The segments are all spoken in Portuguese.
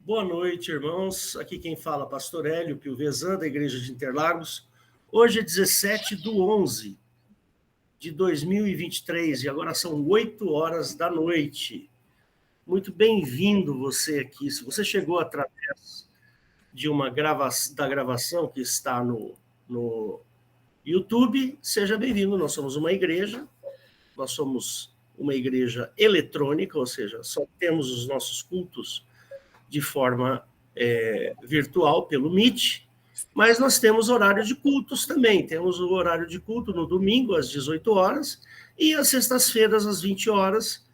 Boa noite, irmãos. Aqui quem fala, Pastor Hélio Piovesan, da Igreja de Interlagos. Hoje é 17/11 de 2023 e agora são 8 horas da noite. Muito bem-vindo você aqui. Se você chegou através de da gravação que está no YouTube, seja bem-vindo. Nós somos uma igreja eletrônica, ou seja, só temos os nossos cultos de forma virtual, pelo Meet, mas nós temos horário de cultos também. Temos o horário de culto no domingo, às 18 horas, e às sextas-feiras, às 20 horas,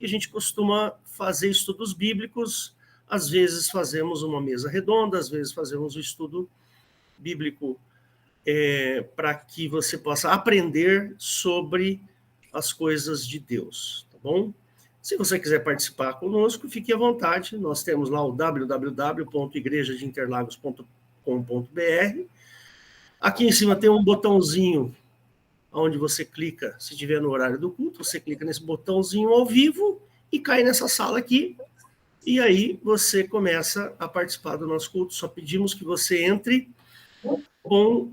e a gente costuma fazer estudos bíblicos. Às vezes fazemos uma mesa redonda, às vezes fazemos um estudo bíblico para que você possa aprender sobre as coisas de Deus, tá bom? Se você quiser participar conosco, fique à vontade. Nós temos lá o www.igrejadeinterlagos.com.br. Aqui em cima tem um botãozinho onde você clica, se estiver no horário do culto, você clica nesse botãozinho ao vivo e cai nessa sala aqui. E aí você começa a participar do nosso culto. Só pedimos que você entre com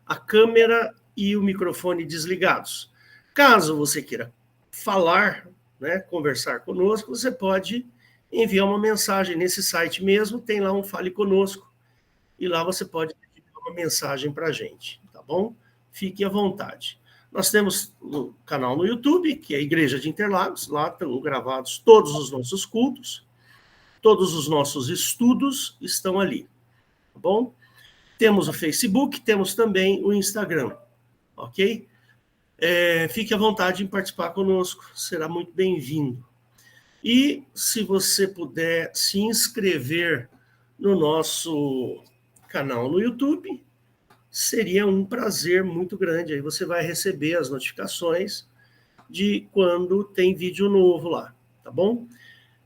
a câmera e o microfone desligados. Caso você queira falar, né, conversar conosco, você pode enviar uma mensagem nesse site mesmo, tem lá um Fale Conosco, e lá você pode enviar uma mensagem para a gente, tá bom? Fique à vontade. Nós temos um canal no YouTube, que é a Igreja de Interlagos, lá estão gravados todos os nossos cultos, todos os nossos estudos estão ali, tá bom? Temos o Facebook, temos também o Instagram, ok? Fique à vontade em participar conosco, será muito bem-vindo. E se você puder se inscrever no nosso canal no YouTube, seria um prazer muito grande. Aí você vai receber as notificações de quando tem vídeo novo lá, tá bom?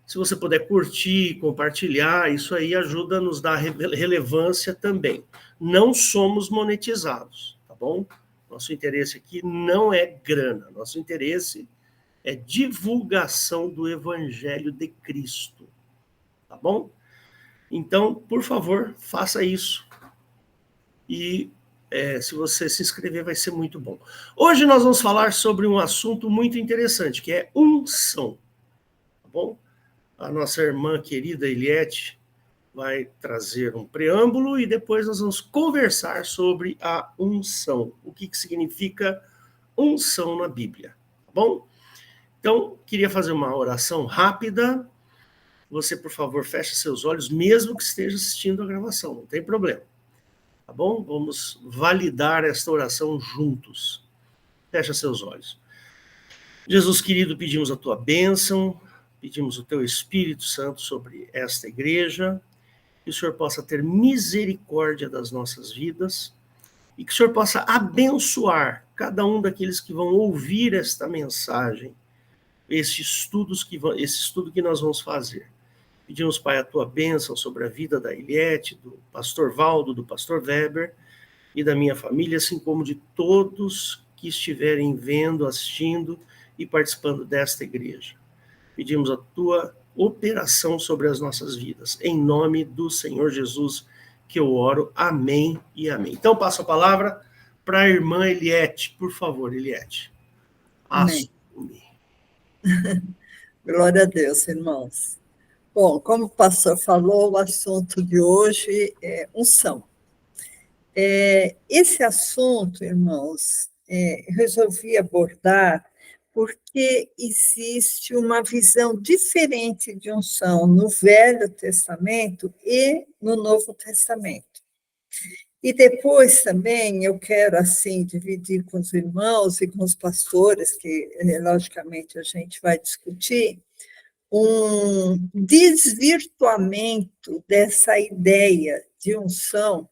Se você puder curtir, compartilhar, isso aí ajuda a nos dar relevância também. Não somos monetizados, tá bom? Nosso interesse aqui não é grana, nosso interesse é divulgação do Evangelho de Cristo, tá bom? Então, por favor, faça isso. E se você se inscrever, vai ser muito bom. Hoje nós vamos falar sobre um assunto muito interessante, que é unção, tá bom? A nossa irmã querida Eliette vai trazer um preâmbulo e depois nós vamos conversar sobre a unção. O que significa unção na Bíblia, tá bom? Então, queria fazer uma oração rápida. Você, por favor, feche seus olhos, mesmo que esteja assistindo a gravação, não tem problema, tá bom? Vamos validar esta oração juntos. Feche seus olhos. Jesus querido, pedimos a tua bênção, pedimos o teu Espírito Santo sobre esta igreja, que o Senhor possa ter misericórdia das nossas vidas e que o Senhor possa abençoar cada um daqueles que vão ouvir esta mensagem, esse estudo que nós vamos fazer. Pedimos, Pai, a tua bênção sobre a vida da Eliette, do pastor Valdo, do pastor Weber e da minha família, assim como de todos que estiverem vendo, assistindo e participando desta igreja. Pedimos a tua operação sobre as nossas vidas. Em nome do Senhor Jesus que eu oro. Amém e amém. Então, passo a palavra para a irmã Eliette. Por favor, Eliette. Assume. Glória a Deus, irmãos. Bom, como o pastor falou, o assunto de hoje é unção. Esse assunto, irmãos, resolvi abordar porque existe uma visão diferente de unção no Velho Testamento e no Novo Testamento. E depois também eu quero, assim, dividir com os irmãos e com os pastores, que, logicamente, a gente vai discutir, um desvirtuamento dessa ideia de unção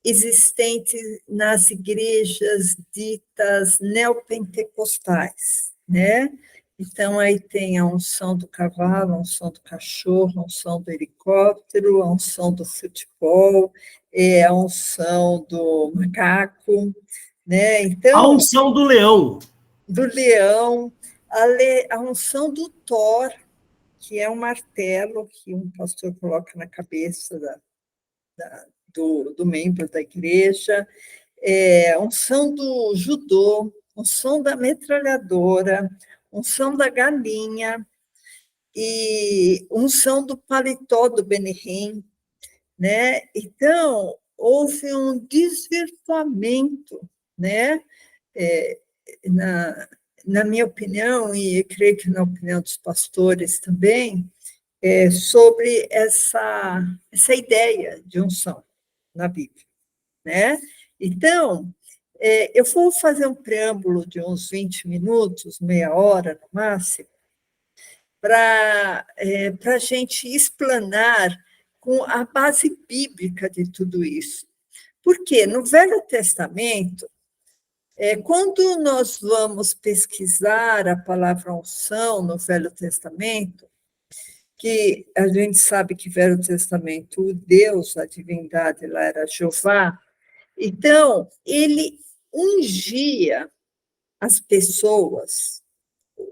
existente nas igrejas ditas neopentecostais, né? Então, aí tem a unção do cavalo, a unção do cachorro, a unção do helicóptero, a unção do futebol, a unção do macaco, né? Então, a unção do leão. Do leão, a unção do Thor, que é um martelo que um pastor coloca na cabeça do membro da igreja, unção do judô, unção da metralhadora, unção da galinha e unção do paletó do Benihim, né? Então, houve um desvirtuamento, né? Na minha opinião, e creio que na opinião dos pastores também, sobre essa ideia de unção na Bíblia, né? Então, eu vou fazer um preâmbulo de uns 20 minutos, meia hora no máximo, para a gente explanar com a base bíblica de tudo isso. Porque no Velho Testamento, quando nós vamos pesquisar a palavra unção no Velho Testamento, que a gente sabe que Velho Testamento, o Deus, a divindade lá era Jeová, então ele ungia as pessoas,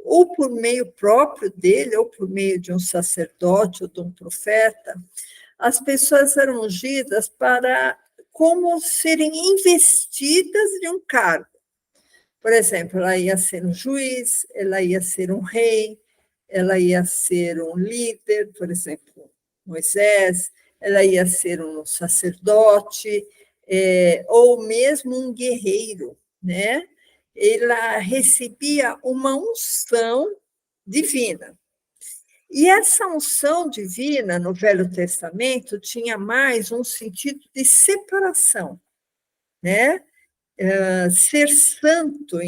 ou por meio próprio dele, ou por meio de um sacerdote ou de um profeta, as pessoas eram ungidas para como serem investidas de um cargo. Por exemplo, ela ia ser um juiz, ela ia ser um rei, ela ia ser um líder, por exemplo, Moisés, ela ia ser um sacerdote, ou mesmo um guerreiro, né? Ela recebia uma unção divina. E essa unção divina no Velho Testamento tinha mais um sentido de separação, né? Ser santo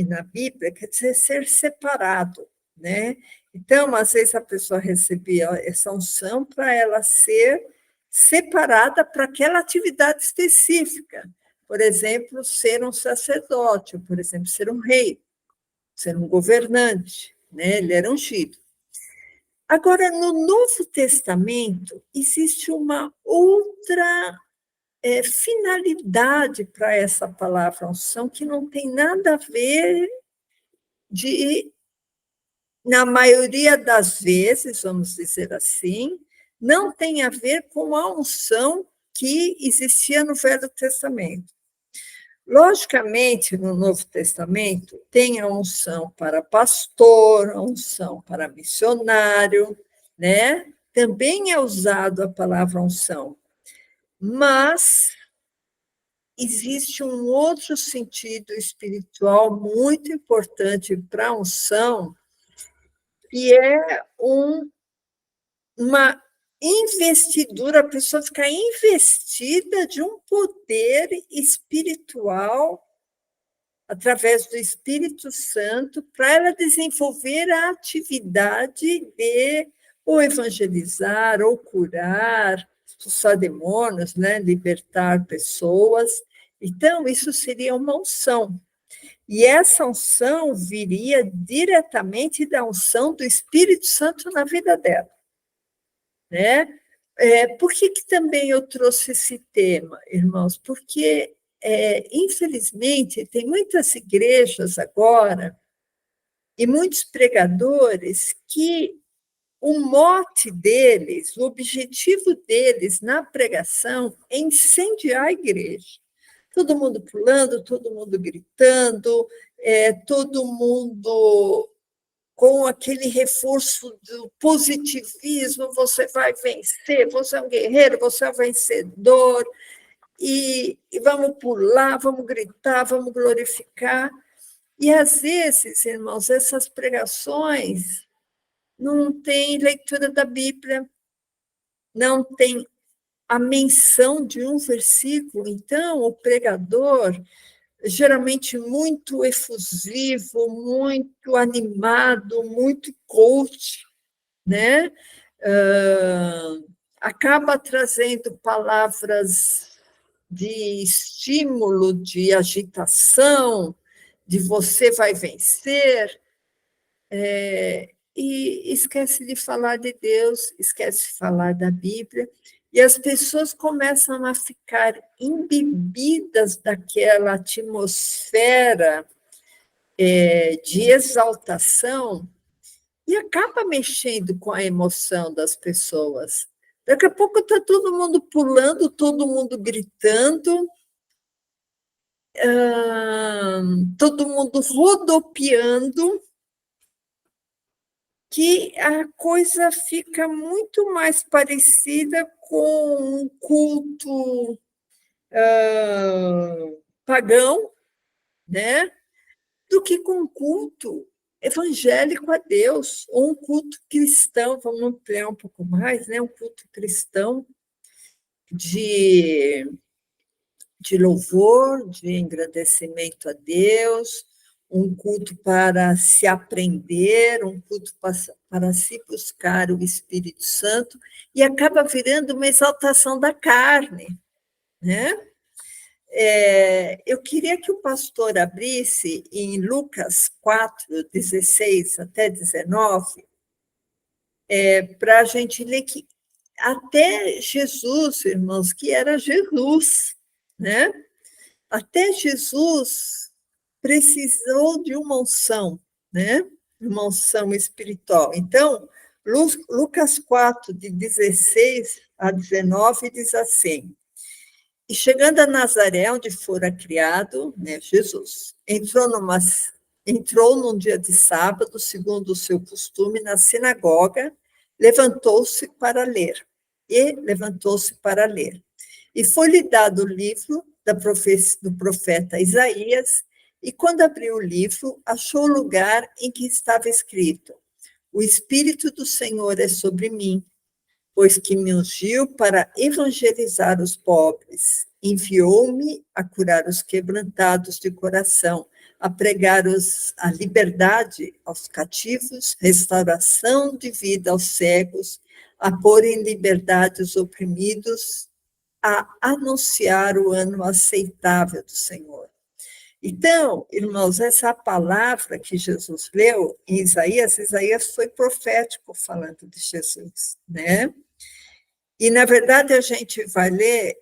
na Bíblia quer dizer ser separado, né? Então, às vezes a pessoa recebia essa unção para ela ser separada para aquela atividade específica. Por exemplo, ser um sacerdote, por exemplo, ser um rei, ser um governante, né? Ele era ungido. Agora, no Novo Testamento, existe uma outra finalidade para essa palavra unção que não tem nada a ver na maioria das vezes, vamos dizer assim, não tem a ver com a unção que existia no Velho Testamento. Logicamente, no Novo Testamento, tem a unção para pastor, a unção para missionário, né? Também é usado a palavra unção, mas existe um outro sentido espiritual muito importante para a unção, que é uma investidura, a pessoa ficar investida de um poder espiritual através do Espírito Santo para ela desenvolver a atividade de ou evangelizar, ou curar, expulsar demônios, né? Libertar pessoas. Então, isso seria uma unção. E essa unção viria diretamente da unção do Espírito Santo na vida dela, né? Por que também eu trouxe esse tema, irmãos? Porque, infelizmente, tem muitas igrejas agora e muitos pregadores que o mote deles, o objetivo deles na pregação é incendiar a igreja. Todo mundo pulando, todo mundo gritando, todo mundo com aquele reforço do positivismo, você vai vencer, você é um guerreiro, você é um vencedor, e vamos pular, vamos gritar, vamos glorificar. E, às vezes, irmãos, essas pregações não tem leitura da Bíblia, não tem a menção de um versículo. Então, o pregador, geralmente muito efusivo, muito animado, muito coach, né? Acaba trazendo palavras de estímulo, de agitação, de você vai vencer, e esquece de falar de Deus, esquece de falar da Bíblia, e as pessoas começam a ficar embebidas daquela atmosfera de exaltação, e acaba mexendo com a emoção das pessoas. Daqui a pouco está todo mundo pulando, todo mundo gritando, todo mundo rodopiando, que a coisa fica muito mais parecida com um culto pagão, né? Do que com um culto evangélico a Deus, ou um culto cristão, vamos ampliar um pouco mais, né? Um culto cristão de louvor, de engrandecimento a Deus, um culto para se aprender, um culto para se buscar o Espírito Santo, e acaba virando uma exaltação da carne, né? Eu queria que o pastor abrisse em Lucas 4, 16 até 19, para a gente ler que até Jesus, irmãos, que era Jesus, né? Até Jesus precisou de uma unção, né? Uma unção espiritual. Então, Lucas 4, de 16 a 19, diz assim: E chegando a Nazaré, onde fora criado, né, Jesus, entrou num dia de sábado, segundo o seu costume, na sinagoga, levantou-se para ler. E foi-lhe dado o livro do profeta Isaías, e quando abriu o livro, achou o lugar em que estava escrito: O Espírito do Senhor é sobre mim, pois que me ungiu para evangelizar os pobres, enviou-me a curar os quebrantados de coração, a pregar a liberdade aos cativos, restauração de vida aos cegos, a pôr em liberdade os oprimidos, a anunciar o ano aceitável do Senhor. Então, irmãos, essa palavra que Jesus leu em Isaías foi profético falando de Jesus, né? E, na verdade, a gente vai ler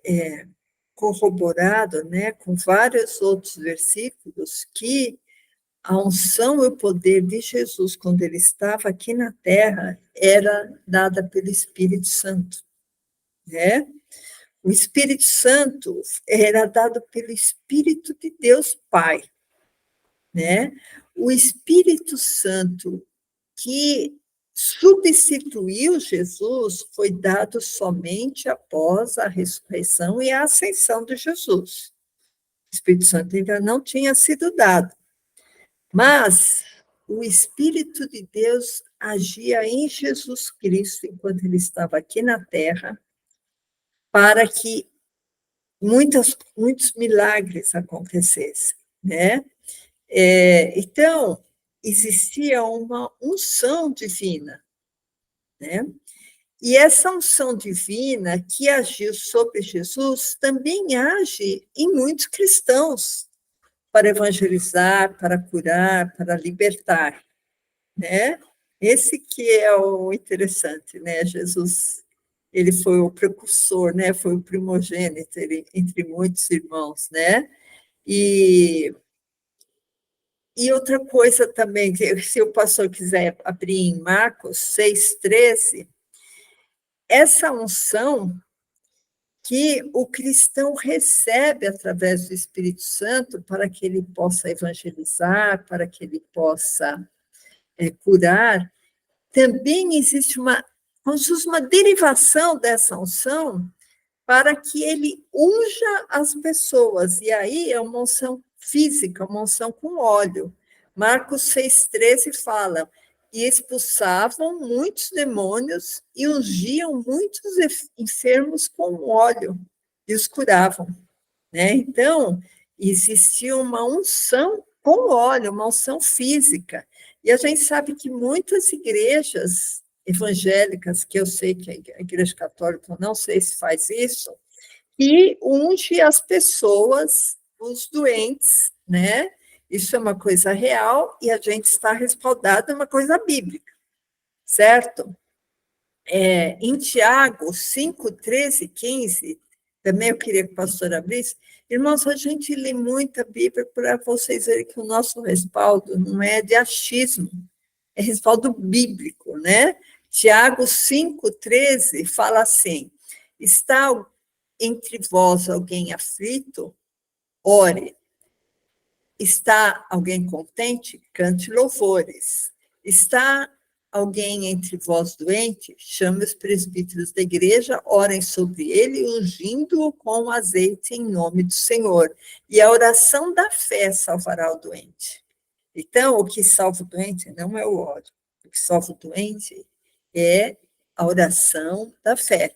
corroborado, né, com vários outros versículos, que a unção e o poder de Jesus, quando ele estava aqui na terra, era dada pelo Espírito Santo, né? O Espírito Santo era dado pelo Espírito de Deus Pai, né? O Espírito Santo que substituiu Jesus foi dado somente após a ressurreição e a ascensão de Jesus. O Espírito Santo ainda não tinha sido dado. Mas o Espírito de Deus agia em Jesus Cristo enquanto ele estava aqui na terra, para que muitos milagres acontecessem, né? Então, existia uma unção divina, né? E essa unção divina que agiu sobre Jesus também age em muitos cristãos, para evangelizar, para curar, para libertar, né? Esse que é o interessante, né? Jesus, ele foi o precursor, né? Foi o primogênito entre muitos irmãos, né? E outra coisa também, se o pastor quiser abrir em Marcos 6,13, essa unção que o cristão recebe através do Espírito Santo para que ele possa evangelizar, para que ele possa curar, também existe como se fosse uma derivação dessa unção para que ele unja as pessoas, e aí é uma unção física, uma unção com óleo. Marcos 6,13 fala: e expulsavam muitos demônios e ungiam muitos enfermos com óleo e os curavam, né? Então, existia uma unção com óleo, uma unção física. E a gente sabe que muitas igrejas evangélicas, que eu sei que a Igreja Católica, não sei se faz isso, e unge as pessoas, os doentes, né? Isso é uma coisa real e a gente está respaldado, é uma coisa bíblica, certo? Em Tiago 5, 13, 15, também eu queria que o pastor abrisse. Irmãos, a gente lê muita Bíblia para vocês verem que o nosso respaldo não é de achismo, é respaldo bíblico, né? Tiago 5,13 fala assim: está entre vós alguém aflito? Ore. Está alguém contente? Cante louvores. Está alguém entre vós doente? Chame os presbíteros da igreja, orem sobre ele, ungindo-o com azeite em nome do Senhor. E a oração da fé salvará o doente. Então, o que salva o doente não é o óleo. O que salva o doente é a oração da fé.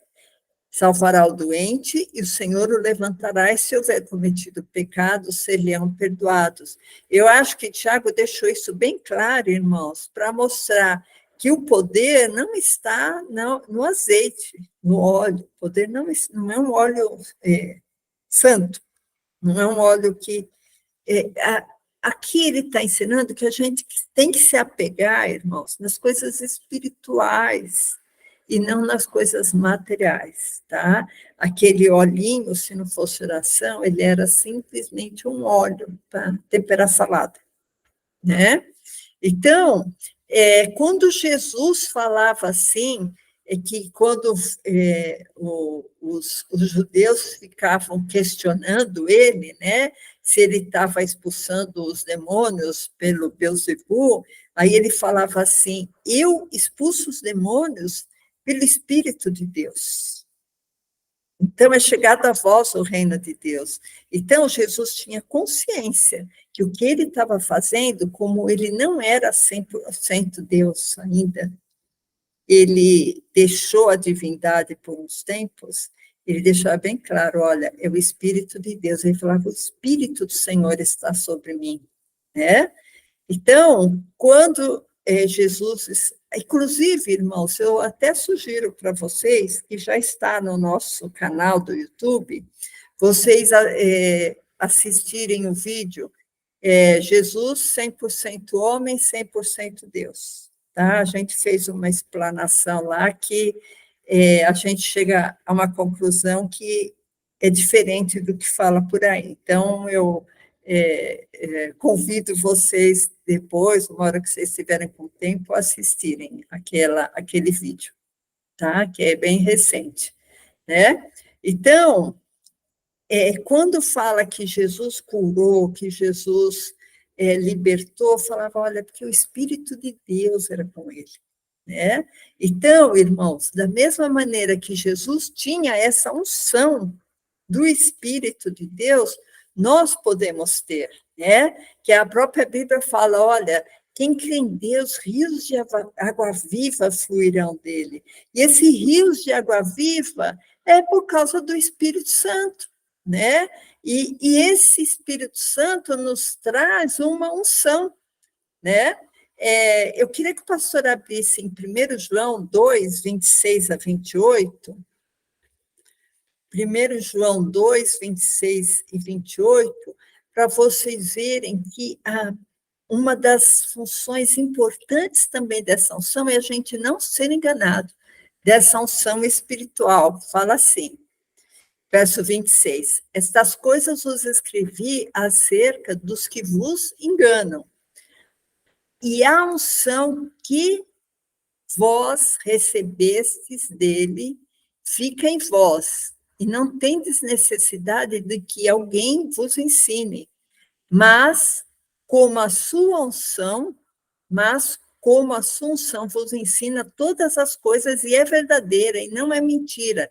Salvará o doente e o Senhor o levantará, e se houver cometido pecado, serão perdoados. Eu acho que Tiago deixou isso bem claro, irmãos, para mostrar que o poder não está no azeite, no óleo. O poder não é um óleo santo, não é um óleo que... Aqui ele está ensinando que a gente tem que se apegar, irmãos, nas coisas espirituais, e não nas coisas materiais, tá? Aquele olhinho, se não fosse oração, ele era simplesmente um óleo para temperar salada, né? Então, quando Jesus falava assim, é que quando os judeus ficavam questionando ele, né, se ele estava expulsando os demônios pelo Beelzebul, aí ele falava assim: eu expulso os demônios pelo Espírito de Deus. Então, é chegado a vós o reino de Deus. Então, Jesus tinha consciência que o que ele estava fazendo, como ele não era 100% Deus ainda, ele deixou a divindade por uns tempos, ele deixava bem claro, olha, é o Espírito de Deus. Ele falava, o Espírito do Senhor está sobre mim, né? Então, quando Jesus... Inclusive, irmãos, eu até sugiro para vocês, que já está no nosso canal do YouTube, vocês assistirem o vídeo Jesus 100% homem, 100% Deus. Tá? A gente fez uma explanação lá que a gente chega a uma conclusão que é diferente do que fala por aí. Então, eu convido vocês depois, uma hora que vocês estiverem com tempo, assistirem aquele vídeo, tá? Que é bem recente, né? Então, quando fala que Jesus curou, que Jesus libertou, falava, olha, porque o Espírito de Deus era com ele, né? Então, irmãos, da mesma maneira que Jesus tinha essa unção do Espírito de Deus, nós podemos ter, né? Que a própria Bíblia fala, olha, quem crê em Deus, rios de água viva fluirão dele. E esse rios de água viva é por causa do Espírito Santo, né? E esse Espírito Santo nos traz uma unção, né? Eu queria que o pastor abrisse em 1 João 2, 26 a 28, 1 João 2, 26 e 28, para vocês verem que uma das funções importantes também dessa unção é a gente não ser enganado, dessa unção espiritual. Fala assim, verso 26, estas coisas vos escrevi acerca dos que vos enganam, e a unção que vós recebestes dele fica em vós, e não tendes necessidade de que alguém vos ensine, mas como a sua unção vos ensina todas as coisas, e é verdadeira, e não é mentira,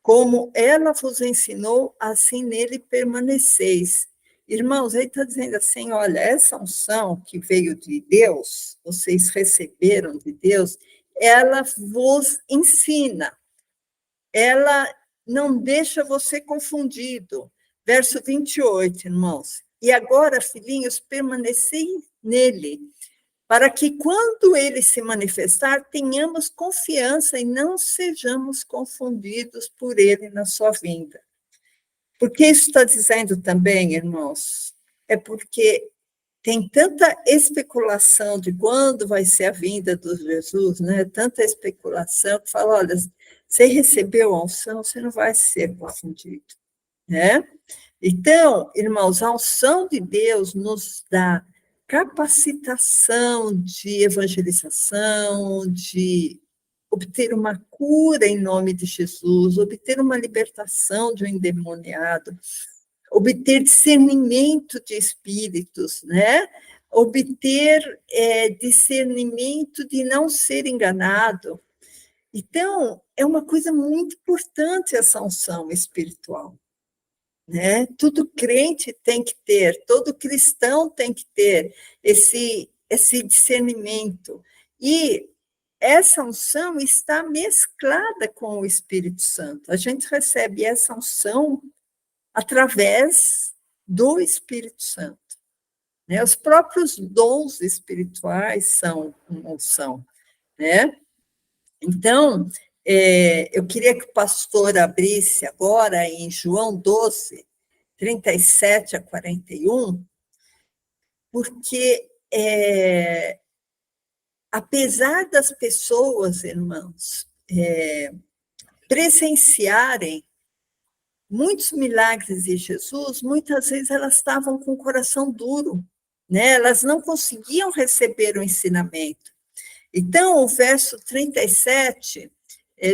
como ela vos ensinou, assim nele permaneceis. Irmãos, ele está dizendo assim, olha, essa unção que veio de Deus, vocês receberam de Deus, ela vos ensina, ela não deixa você confundido. Verso 28, irmãos. E agora, filhinhos, permanecei nele, para que quando ele se manifestar, tenhamos confiança e não sejamos confundidos por ele na sua vinda. Por que isso está dizendo também, irmãos? É porque tem tanta especulação de quando vai ser a vinda de Jesus, né? Tanta especulação que fala, olha, você recebeu a unção, você não vai ser confundido, né? Então, irmãos, a unção de Deus nos dá capacitação de evangelização, de obter uma cura em nome de Jesus, obter uma libertação de um endemoniado, obter discernimento de espíritos, né? Obter discernimento de não ser enganado. Então, é uma coisa muito importante essa unção espiritual, né? Todo crente tem que ter, todo cristão tem que ter esse discernimento. E essa unção está mesclada com o Espírito Santo. A gente recebe essa unção através do Espírito Santo, né? Os próprios dons espirituais são uma unção, né? Então, eu queria que o pastor abrisse agora em João 12, 37 a 41, porque apesar das pessoas, irmãos, presenciarem muitos milagres de Jesus, muitas vezes elas estavam com o coração duro, né? Elas não conseguiam receber o ensinamento. Então, o verso 37,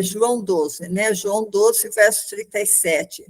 João 12, né? João 12, verso 37.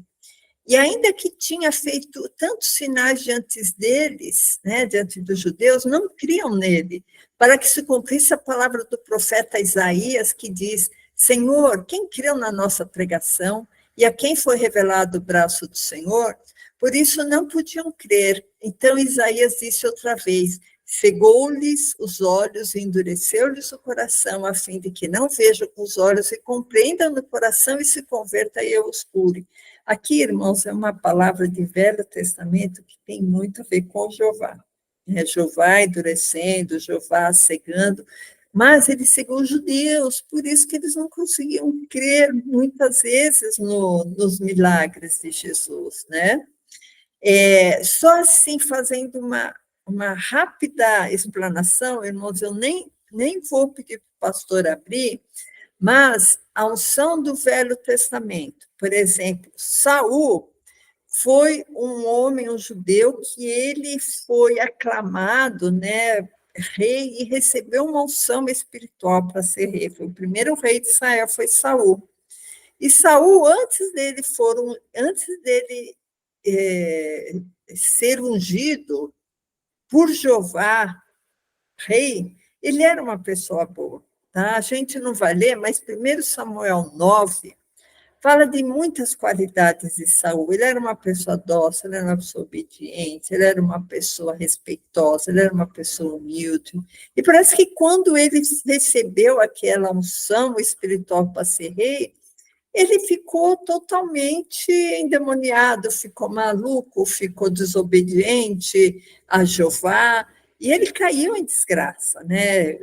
E ainda que tinha feito tantos sinais diante deles, né, diante dos judeus, não criam nele, para que se cumprisse a palavra do profeta Isaías, que diz: Senhor, quem creu na nossa pregação e a quem foi revelado o braço do Senhor? Por isso não podiam crer. Então Isaías disse outra vez: cegou-lhes os olhos e endureceu-lhes o coração, a fim de que não vejam com os olhos e compreendam no coração e se converta e eu os cure. Aqui, irmãos, é uma palavra de Velho Testamento que tem muito a ver com Jeová. Jeová endurecendo, Jeová cegando, mas ele cegou os judeus, por isso que eles não conseguiam crer muitas vezes nos milagres de Jesus, né? Só assim, fazendo uma rápida explanação, irmãos, eu nem vou pedir para o pastor abrir, mas a unção do Velho Testamento, por exemplo, Saul foi um homem, um judeu, que ele foi aclamado, né, rei, e recebeu uma unção espiritual para ser rei. Foi o primeiro rei de Israel, foi Saul. E Saul, antes dele ser ungido por Jeová, rei, ele era uma pessoa boa. Tá? A gente não vai ler, mas 1 Samuel 9 fala de muitas qualidades de Saul. Ele era uma pessoa dócil, ele era uma pessoa obediente, ele era uma pessoa respeitosa, ele era uma pessoa humilde. E parece que quando ele recebeu aquela unção espiritual para ser rei, ele ficou totalmente endemoniado, ficou maluco, ficou desobediente a Jeová, e ele caiu em desgraça, né?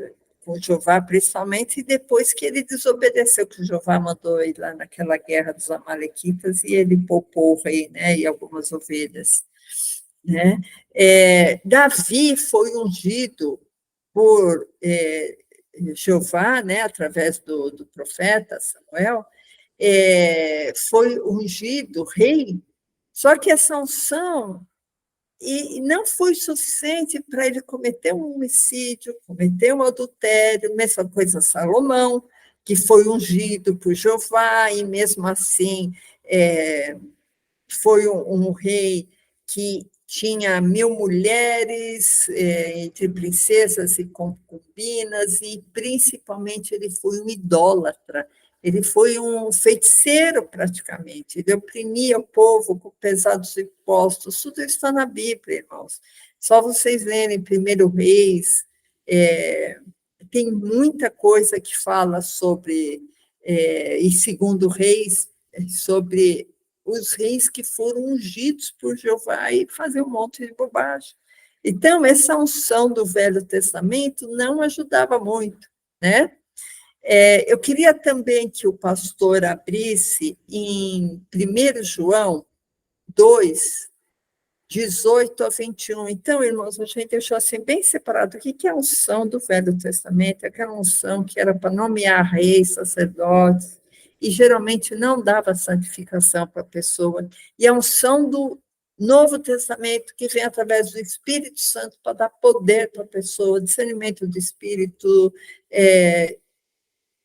Com Jeová, principalmente, depois que ele desobedeceu, que Jeová mandou ir lá naquela guerra dos Amalequitas, e ele poupou o rei, né? E algumas ovelhas, né? Davi foi ungido por Jeová, né? Através do profeta Samuel, foi ungido rei, só que essa unção não foi suficiente para ele cometer um homicídio, cometer um adultério, mesma coisa Salomão, que foi ungido por Jeová, e mesmo assim foi um rei que tinha 1000 mulheres, entre princesas e concubinas, e principalmente ele foi um idólatra. Ele foi um feiticeiro, praticamente. Ele oprimia o povo com pesados impostos. Tudo isso está na Bíblia, irmãos. Só vocês lerem 1 Reis, tem muita coisa que fala sobre, e 2 Reis, sobre os reis que foram ungidos por Jeová e fazer um monte de bobagem. Então, essa unção do Velho Testamento não ajudava muito, né? Eu queria também que o pastor abrisse em 1 João 2, 18 a 21. Então, irmãos, a gente deixou assim bem separado. O que é a unção do Velho Testamento? Aquela unção que era para nomear reis, sacerdotes, e geralmente não dava santificação para a pessoa. E a unção Novo Testamento, que vem através do Espírito Santo para dar poder para a pessoa, discernimento do Espírito,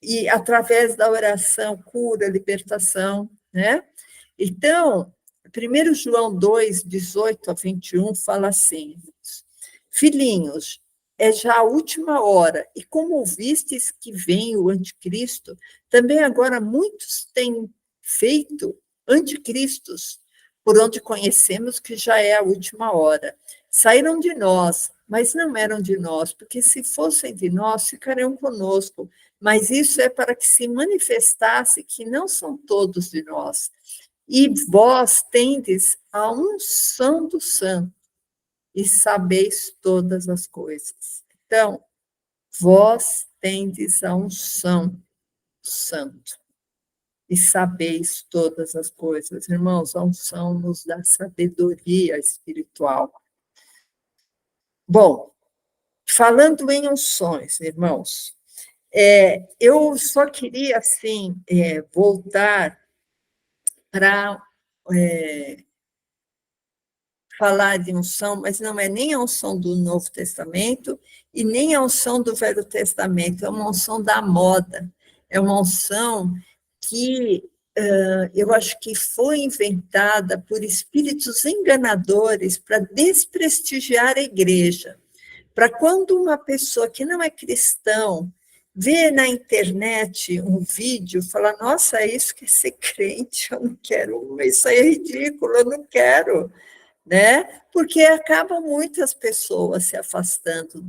e através da oração, cura, libertação, né? Então, 1 João 2, 18 a 21, fala assim: filhinhos, é já a última hora, e como ouvistes que vem o anticristo, também agora muitos têm feito anticristos, por onde conhecemos que já é a última hora. Saíram de nós, mas não eram de nós, porque se fossem de nós, ficariam conosco. Mas isso é para que se manifestasse que não são todos de nós. E vós tendes a unção do Santo, e sabeis todas as coisas. Então, vós tendes a unção do Santo, e sabeis todas as coisas. Irmãos, a unção nos dá sabedoria espiritual. Bom, falando em unções, irmãos, eu só queria, assim, voltar para falar de unção, mas não é nem a unção do Novo Testamento e nem a unção do Velho Testamento, é uma unção da moda, é uma unção que eu acho que foi inventada por espíritos enganadores para desprestigiar a igreja, para quando uma pessoa que não é cristão vê na internet um vídeo, fala, nossa, é isso que é ser crente, eu não quero, isso aí é ridículo, eu não quero, né? Porque acabam muitas pessoas se afastando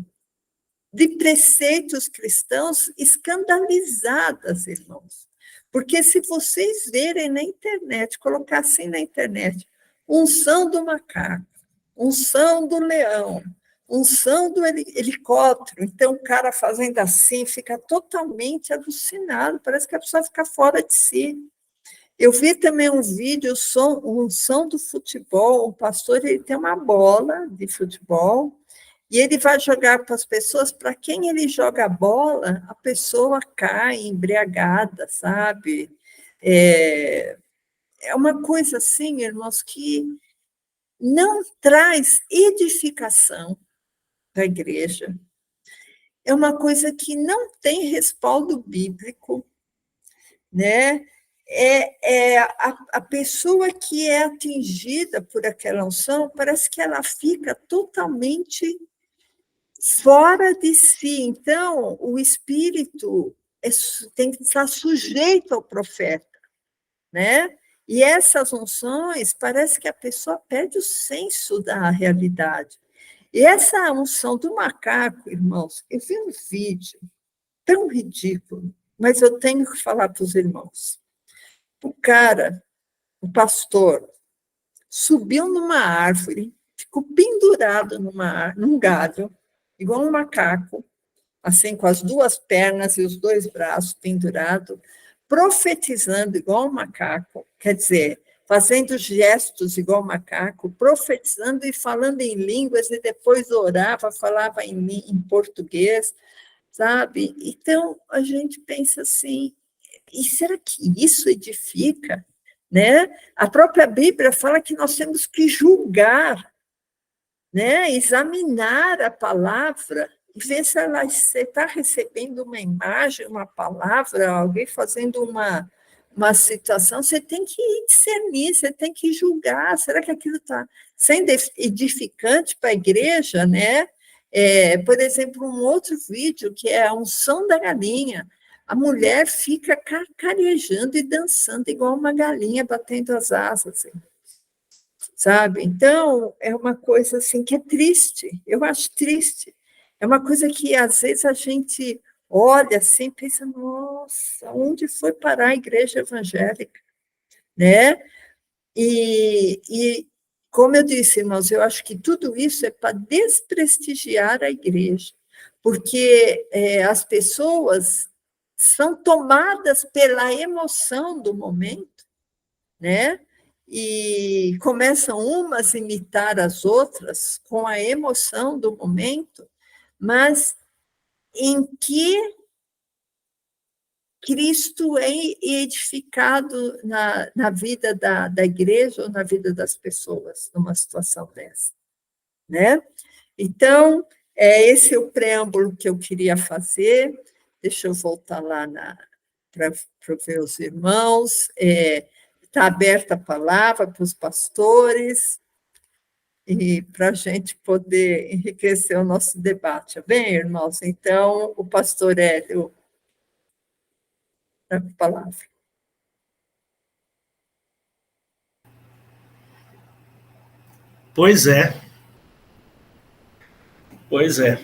de preceitos cristãos escandalizadas, irmãos. Porque se vocês verem na internet, colocar assim na internet, unção do macaco, unção do leão, unção do helicóptero, então o cara fazendo assim, fica totalmente alucinado, parece que a pessoa fica fora de si. Eu vi também um vídeo, unção do futebol, o pastor ele tem uma bola de futebol, e ele vai jogar para as pessoas, para quem ele joga a bola, a pessoa cai embriagada, sabe? É uma coisa assim, irmãos, que não traz edificação para a igreja. É uma coisa que não tem respaldo bíblico, né? A pessoa que é atingida por aquela unção, parece que ela fica totalmente fora de si. Então, o espírito tem que estar sujeito ao profeta, né? E essas unções, parece que a pessoa perde o senso da realidade. E essa unção do macaco, irmãos, eu vi um vídeo tão ridículo, mas eu tenho que falar para os irmãos. O cara, o pastor, subiu numa árvore, ficou pendurado num galho, igual um macaco, assim, com as duas pernas e os dois braços pendurados, profetizando igual um macaco, quer dizer, fazendo gestos igual um macaco, profetizando e falando em línguas, e depois orava, falava em português, sabe? Então, a gente pensa assim, e será que isso edifica? Né? A própria Bíblia fala que nós temos que julgar, né? Examinar a palavra e ver se você está recebendo uma imagem, uma palavra, alguém fazendo uma situação, você tem que discernir, você tem que julgar, será que aquilo está sendo edificante para a igreja, né? Por exemplo, um outro vídeo que é a unção da galinha, a mulher fica cacarejando e dançando igual uma galinha batendo as asas, assim, sabe? Então, é uma coisa assim que é triste, eu acho triste. É uma coisa que, às vezes, a gente olha assim e pensa, nossa, onde foi parar a igreja evangélica? Né? E, como eu disse, irmãos, eu acho que tudo isso é para desprestigiar a igreja, porque as pessoas são tomadas pela emoção do momento, né? E começam umas a imitar as outras com a emoção do momento, mas em que Cristo é edificado na vida da igreja ou na vida das pessoas, numa situação dessa, né? Então, esse é o preâmbulo que eu queria fazer. Deixa eu voltar lá para ver os irmãos. Está aberta a palavra para os pastores e para a gente poder enriquecer o nosso debate. Bem, irmãos? Então, o pastor Hélio, a palavra. Pois é. Pois é.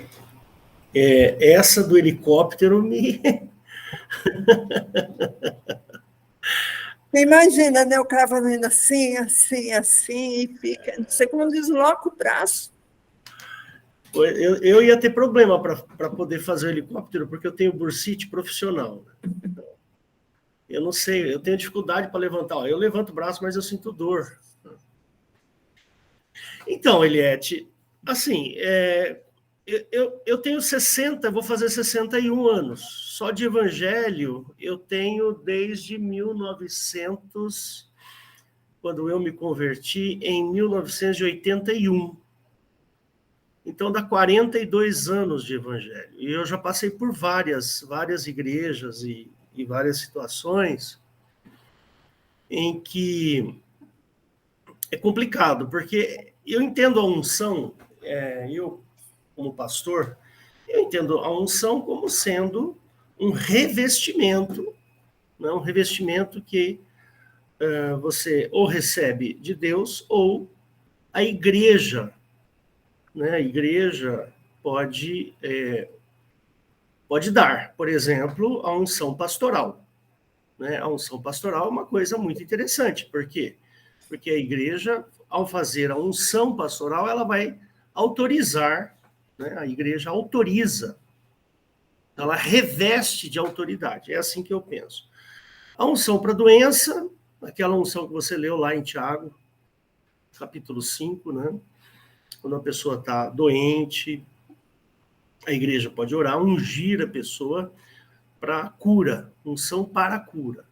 Essa do helicóptero me... Imagina, né? O cara fazendo assim, assim, assim, e fica, não sei como desloca o braço. Eu ia ter problema para poder fazer o helicóptero, porque eu tenho bursite profissional. Eu não sei, eu tenho dificuldade para levantar. Eu levanto o braço, mas eu sinto dor. Então, Eliette, assim, eu tenho 60, vou fazer 61 anos. Só de evangelho eu tenho desde 1900, quando eu me converti, em 1981. Então, dá 42 anos de evangelho. E eu já passei por várias igrejas e várias situações em que é complicado, porque eu entendo a unção, eu, como pastor, eu entendo a unção como sendo um revestimento, né? Um revestimento que você ou recebe de Deus ou a igreja, né? A igreja pode dar, por exemplo, a unção pastoral. Né? A unção pastoral é uma coisa muito interessante. Por quê? Porque a igreja, ao fazer a unção pastoral, ela vai autorizar, né? A igreja autoriza, ela reveste de autoridade. É assim que eu penso. A unção para doença, aquela unção que você leu lá em Tiago, capítulo 5, né? Quando a pessoa está doente, a igreja pode orar, ungir a pessoa para cura, unção para cura.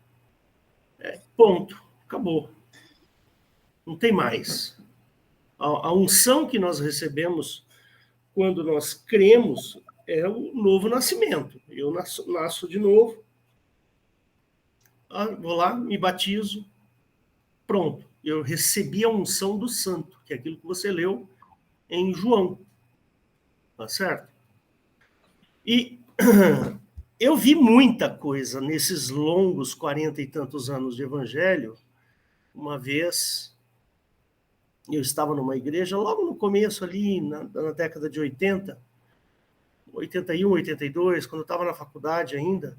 Ponto, acabou. Não tem mais. A unção que nós recebemos quando nós cremos é o novo nascimento. Eu nasço de novo, vou lá, me batizo, pronto. Eu recebi a unção do santo, que é aquilo que você leu em João. Tá certo? E eu vi muita coisa nesses longos 40 e tantos anos de evangelho. Uma vez eu estava numa igreja, logo no começo ali, na década de 80, 81, 82, quando eu estava na faculdade ainda,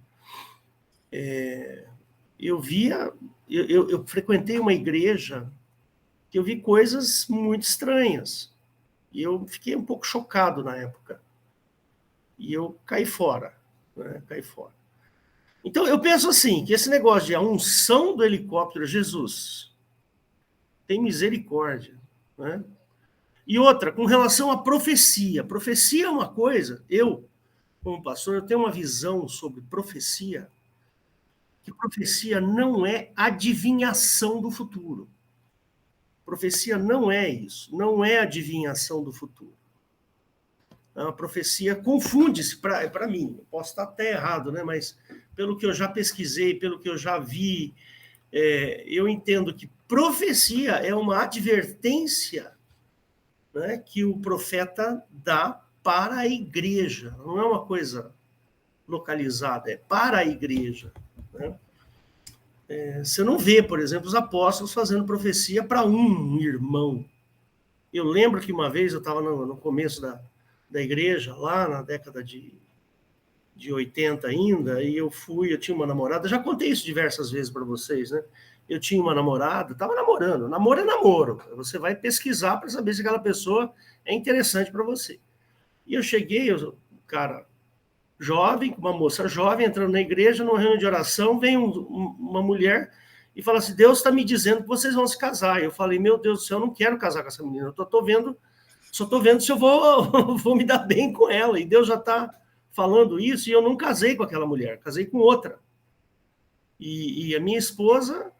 eu frequentei uma igreja que eu vi coisas muito estranhas. E eu fiquei um pouco chocado na época. E eu caí fora, né? Caí fora. Então, eu penso assim, que esse negócio de a unção do helicóptero, Jesus, tem misericórdia, né? E outra, com relação à profecia. Profecia é uma coisa, eu, como pastor, eu tenho uma visão sobre profecia, que profecia não é adivinhação do futuro. Profecia não é isso, não é adivinhação do futuro. A profecia confunde-se, para mim, eu posso estar até errado, né? Mas pelo que eu já pesquisei, pelo que eu já vi, eu entendo que profecia é uma advertência, né, que o profeta dá para a igreja, não é uma coisa localizada, é para a igreja. Né? Você não vê, por exemplo, os apóstolos fazendo profecia para um irmão. Eu lembro que uma vez eu estava no começo da igreja, lá na década de 80 ainda, e eu tinha uma namorada, já contei isso diversas vezes para vocês, né? Eu tinha uma namorada, estava namorando. Namoro é namoro. Você vai pesquisar para saber se aquela pessoa é interessante para você. E eu cheguei, cara jovem, uma moça jovem, entrando na igreja, numa reunião de oração, vem uma mulher e fala assim, Deus está me dizendo que vocês vão se casar. Eu falei, meu Deus do céu, eu não quero casar com essa menina, eu só estou vendo se eu vou me dar bem com ela. E Deus já está falando isso, e eu não casei com aquela mulher, casei com outra. E a minha esposa,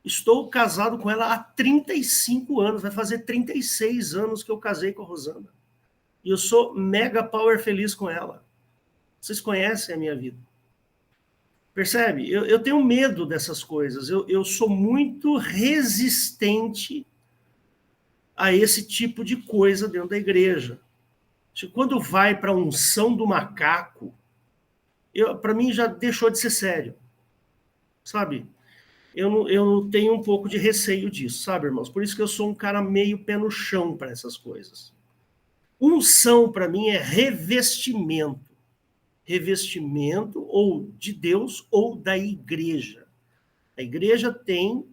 estou casado com ela há 35 anos, vai fazer 36 anos que eu casei com a Rosana. E eu sou mega power feliz com ela. Vocês conhecem a minha vida. Percebe? Eu tenho medo dessas coisas. Eu sou muito resistente a esse tipo de coisa dentro da igreja. Quando vai para a unção do macaco, para mim já deixou de ser sério. Sabe? Eu tenho um pouco de receio disso, sabe, irmãos? Por isso que eu sou um cara meio pé no chão para essas coisas. Unção, para mim, é revestimento. Revestimento ou de Deus ou da igreja. A igreja tem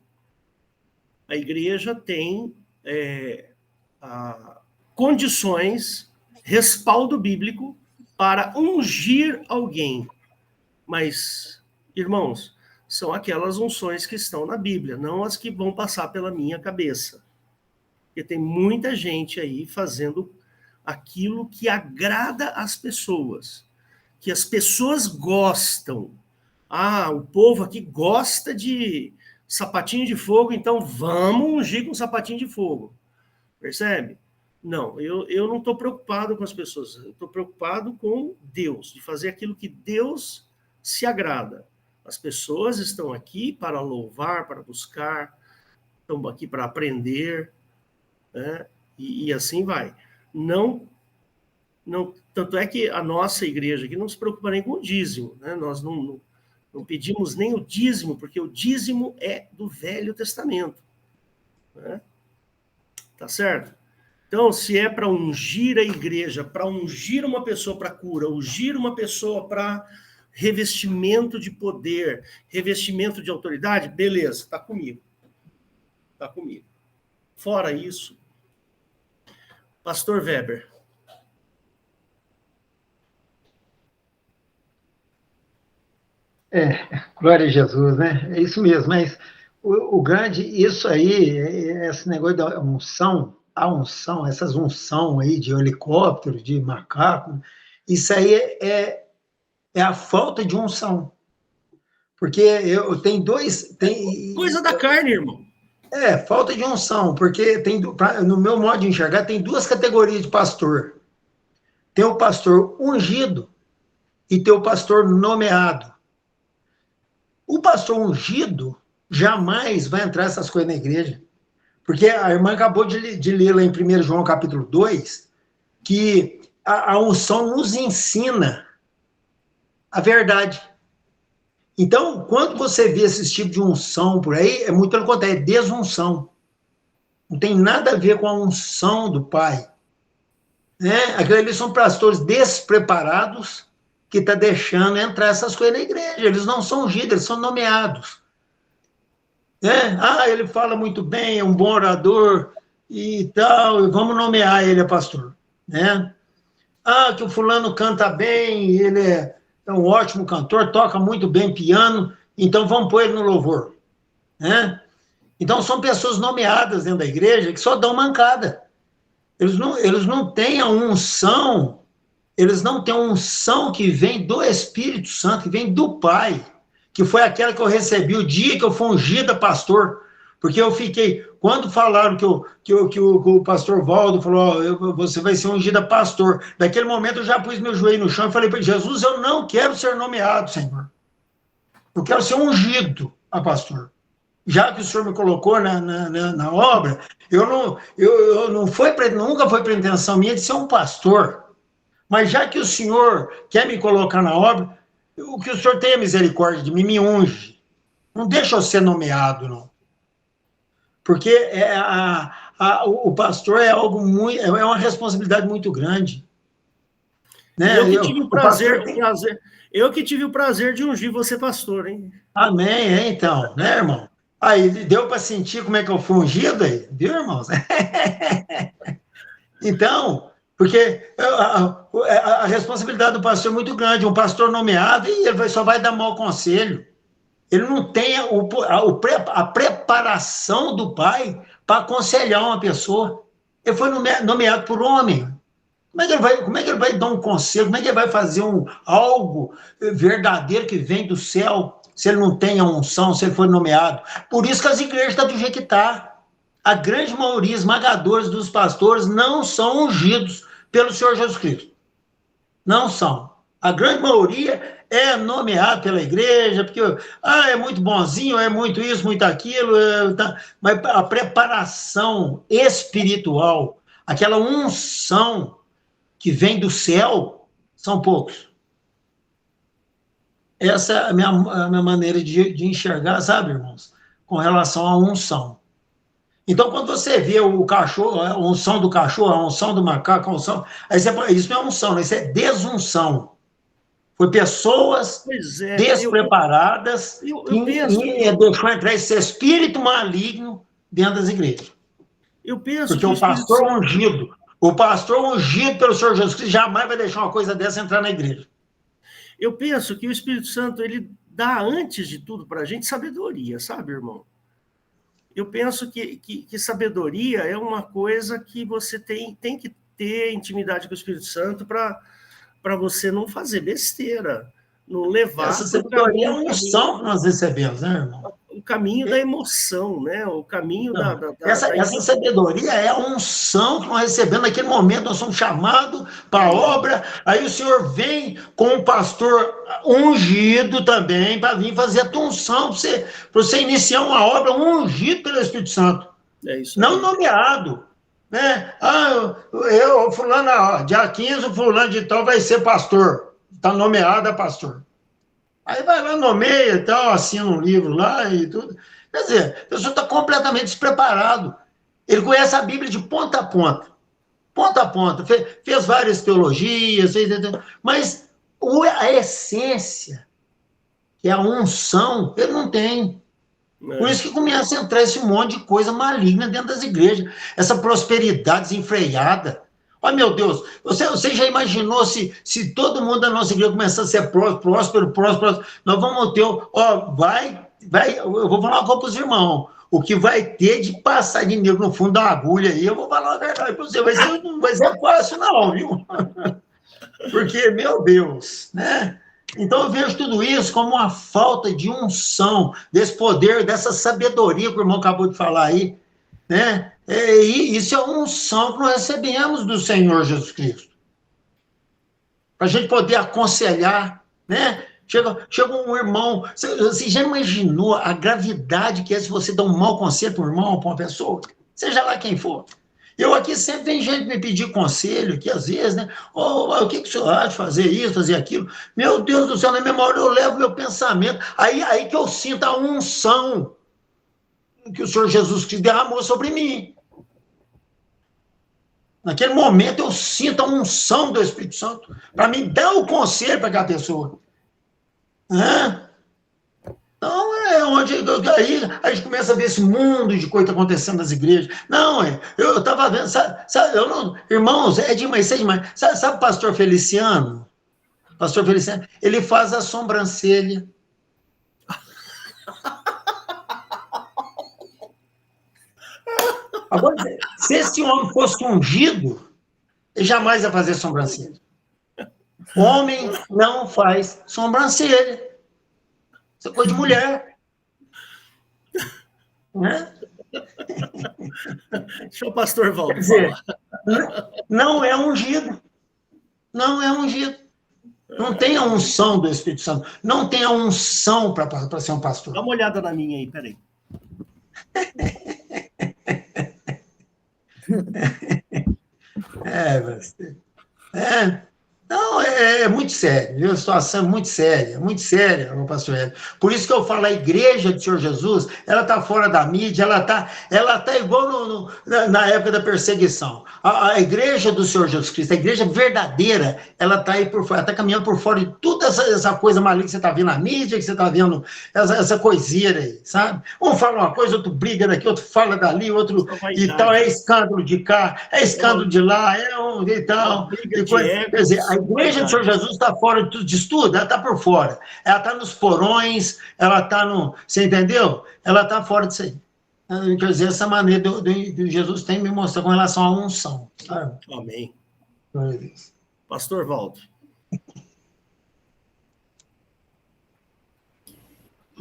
condições, respaldo bíblico para ungir alguém. Mas, irmãos, são aquelas unções que estão na Bíblia, não as que vão passar pela minha cabeça. Porque tem muita gente aí fazendo aquilo que agrada as pessoas, que as pessoas gostam. Ah, o povo aqui gosta de sapatinho de fogo, então vamos ungir com sapatinho de fogo. Percebe? Não, eu não estou preocupado com as pessoas, eu estou preocupado com Deus, de fazer aquilo que Deus se agrada. As pessoas estão aqui para louvar, para buscar, estão aqui para aprender, né? E assim vai. Não, tanto é que a nossa igreja aqui não se preocupa nem com o dízimo, né? Nós não pedimos nem o dízimo, porque o dízimo é do Velho Testamento, né? Tá certo? Então, se é para ungir a igreja, para ungir uma pessoa para cura, ungir uma pessoa para revestimento de poder, revestimento de autoridade, beleza, está comigo. Está comigo. Fora isso, Pastor Weber. Glória a Jesus, né? É isso mesmo, mas o grande, isso aí, esse negócio da unção, a unção, essas unção aí de helicóptero, de macaco, isso aí é a falta de unção. Porque eu tenho dois... Coisa da carne, irmão. Falta de unção, porque no meu modo de enxergar, tem duas categorias de pastor. Tem o pastor ungido e tem o pastor nomeado. O pastor ungido jamais vai entrar essas coisas na igreja. Porque a irmã acabou de ler lá em 1 João capítulo 2, que a unção nos ensina a verdade. Então, quando você vê esse tipo de unção por aí, é muito pelo contrário, é desunção. Não tem nada a ver com a unção do Pai. Né? Eles são pastores despreparados que estão deixando entrar essas coisas na igreja. Eles não são ungidos, eles são nomeados. Né? Ele fala muito bem, é um bom orador e tal, vamos nomear ele a pastor. Né? Que o fulano canta bem, ele é um ótimo cantor, toca muito bem piano, então vamos pôr ele no louvor. Né? Então são pessoas nomeadas dentro da igreja que só dão mancada. Eles não têm a unção, eles não têm a unção que vem do Espírito Santo, que vem do Pai, que foi aquela que eu recebi o dia que eu fui ungida pastor, porque eu fiquei, quando falaram que o pastor Valdo falou, você vai ser ungida pastor, naquele momento eu já pus meu joelho no chão e falei para Jesus, eu não quero ser nomeado, Senhor, eu quero ser ungido a pastor. Já que o Senhor me colocou na obra, nunca foi pretensão minha de ser um pastor, mas já que o Senhor quer me colocar na obra, o que o Senhor tenha misericórdia de mim, me unge. Não deixa eu ser nomeado, não. Porque o pastor é algo muito, é uma responsabilidade muito grande. Né? Eu que tive o prazer de ungir você pastor, hein? Amém, então, né, irmão? Aí, deu para sentir como é que eu fui ungido aí? Viu, irmãos? Então, porque a responsabilidade do pastor é muito grande. Um pastor nomeado, e ele só vai dar mau conselho. Ele não tem a preparação do pai para aconselhar uma pessoa. Ele foi nomeado por homem. Como é que ele vai dar um conselho? Como é que ele vai fazer algo verdadeiro que vem do céu? se ele não tem a unção, se ele foi nomeado. Por isso que as igrejas estão do jeito que está. A grande maioria esmagadora dos pastores não são ungidos pelo Senhor Jesus Cristo. Não são. A grande maioria é nomeado pela igreja, porque é muito bonzinho, é muito isso, muito aquilo, mas a preparação espiritual, aquela unção que vem do céu, são poucos. Essa é a minha maneira de enxergar, sabe, irmãos? Com relação à unção. Então, quando você vê o cachorro, a unção do cachorro, a unção do macaco, a unção... Aí você fala, isso não é unção, isso é desunção. Foi pessoas despreparadas eu penso, que deixou entrar esse espírito maligno dentro das igrejas. Eu penso porque o pastor ungido pelo Senhor Jesus Cristo jamais vai deixar uma coisa dessa entrar na igreja. Eu penso que o Espírito Santo, ele dá, antes de tudo, para a gente sabedoria, sabe, irmão? Eu penso que sabedoria é uma coisa que você tem que ter intimidade com o Espírito Santo para você não fazer besteira, não levar... Essa sabedoria é uma unção que nós recebemos, né, irmão? O caminho da emoção, né? O caminho essa sabedoria é a unção que nós recebemos naquele momento, nós somos chamados para a obra, aí o Senhor vem com um pastor ungido também, para vir fazer a tua unção, para você iniciar uma obra ungido pelo Espírito Santo. É isso. Não nomeado. Né? Fulano, dia 15, o fulano de tal vai ser pastor. Está nomeado a pastor. Aí vai lá, nomeia e tal, assina um livro lá e tudo. Quer dizer, a pessoa está completamente despreparado. Ele conhece a Bíblia de ponta a ponta. Ponta a ponta. Fez várias teologias, mas a essência, que é a unção, ele não tem. Por isso que começa a entrar esse monte de coisa maligna dentro das igrejas. Essa prosperidade desenfreada. Olha, meu Deus, você já imaginou se todo mundo da nossa igreja começar a ser próspero, nós vamos ter, eu vou falar uma coisa para os irmãos, o que vai ter de passar dinheiro no fundo da agulha aí, eu vou falar a verdade para você, não vai ser fácil não, viu? Porque, meu Deus, né? Então eu vejo tudo isso como uma falta de unção, desse poder, dessa sabedoria que o irmão acabou de falar aí, né? E isso é uma unção que nós recebemos do Senhor Jesus Cristo. Para a gente poder aconselhar, né? Chega um irmão, você já imaginou a gravidade que é se você dá um mau conselho para um irmão, para uma pessoa? Seja lá quem for. Eu aqui sempre tem gente me pedir conselho, que às vezes, né? O que o senhor acha de fazer isso, fazer aquilo? Meu Deus do céu, na minha hora eu levo meu pensamento. Aí que eu sinto a unção que o Senhor Jesus Cristo derramou sobre mim. Naquele momento eu sinto a unção do Espírito Santo para me dar o conselho para aquela pessoa. Então, é onde aí a gente começa a ver esse mundo de coisa acontecendo nas igrejas. Não, eu estava vendo, sabe, irmãos, é demais. Sabe o pastor Feliciano? Pastor Feliciano, ele faz a sobrancelha. Agora, se esse homem fosse ungido, ele jamais ia fazer sobrancelha. Homem não faz sobrancelha. Isso é coisa de mulher. Né? Deixa o pastor Valdo falar. falar. Não é ungido. Não é ungido. Não tem a unção do Espírito Santo. Não tem a unção para ser um pastor. Dá uma olhada na minha aí, peraí. Não, é muito sério, viu? A situação é muito séria, meu pastor Hélio. Por isso que eu falo, a igreja do Senhor Jesus, ela está fora da mídia, ela tá igual na época da perseguição. A igreja do Senhor Jesus Cristo, a igreja verdadeira, ela está aí por fora, ela está caminhando por fora de toda essa coisa maligna que você está vendo na mídia, que você está vendo essa coisinha aí, sabe? Um fala uma coisa, outro briga daqui, outro fala dali, outro e tal, é escândalo de cá, é escândalo de lá, e tal. Quer dizer, a igreja do Senhor Jesus está fora de tudo, ela está por fora. Ela está nos porões, ela está no... Você entendeu? Ela está fora disso aí. Quer dizer, essa maneira de Jesus tem me mostrar com relação à unção. Sabe? Amém. Pastor Valdo.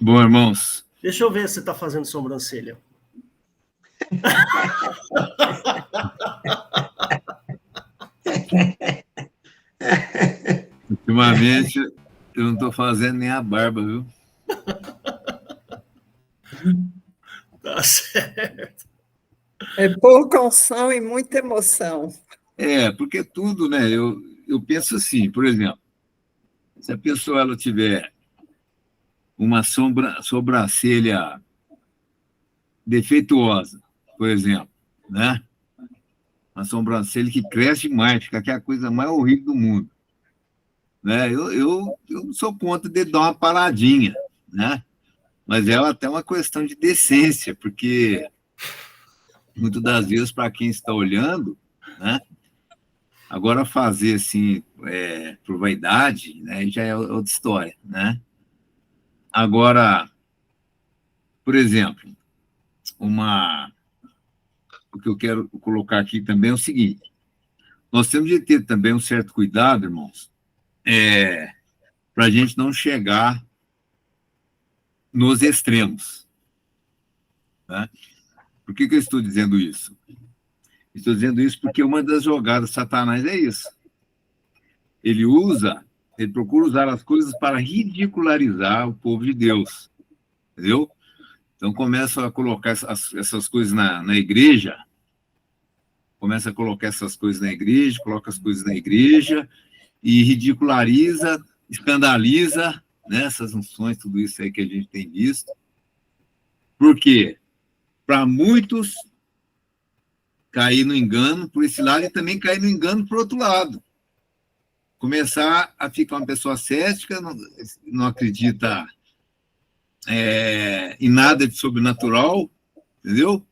Bom, irmãos. Deixa eu ver se você está fazendo sobrancelha. Ultimamente, eu não estou fazendo nem a barba, viu? Tá certo. É pouca unção e muita emoção. Porque tudo, né? Eu penso assim, por exemplo, se a pessoa ela tiver uma sobrancelha defeituosa, por exemplo, né? Uma sobrancelha que cresce demais, fica aquela coisa mais horrível do mundo, né? Eu não sou contra de dar uma paradinha, né? Mas ela até uma questão de decência, porque muitas das vezes, para quem está olhando, né? Agora fazer assim, por vaidade, né? Já é outra história, né? Agora, por exemplo, o que eu quero colocar aqui também é o seguinte: nós temos de ter também um certo cuidado, irmãos, para a gente não chegar nos extremos. Né? Por que eu estou dizendo isso? Estou dizendo isso porque uma das jogadas de Satanás é isso. Ele procura usar as coisas para ridicularizar o povo de Deus. Entendeu? Então começa a colocar essas coisas na igreja, começa a colocar essas coisas na igreja, coloca as coisas na igreja e ridiculariza, escandaliza, né, essas unções, tudo isso aí que a gente tem visto. Por quê? Para muitos cair no engano por esse lado e também cair no engano por outro lado. Começar a ficar uma pessoa cética, não acredita em nada de sobrenatural, entendeu?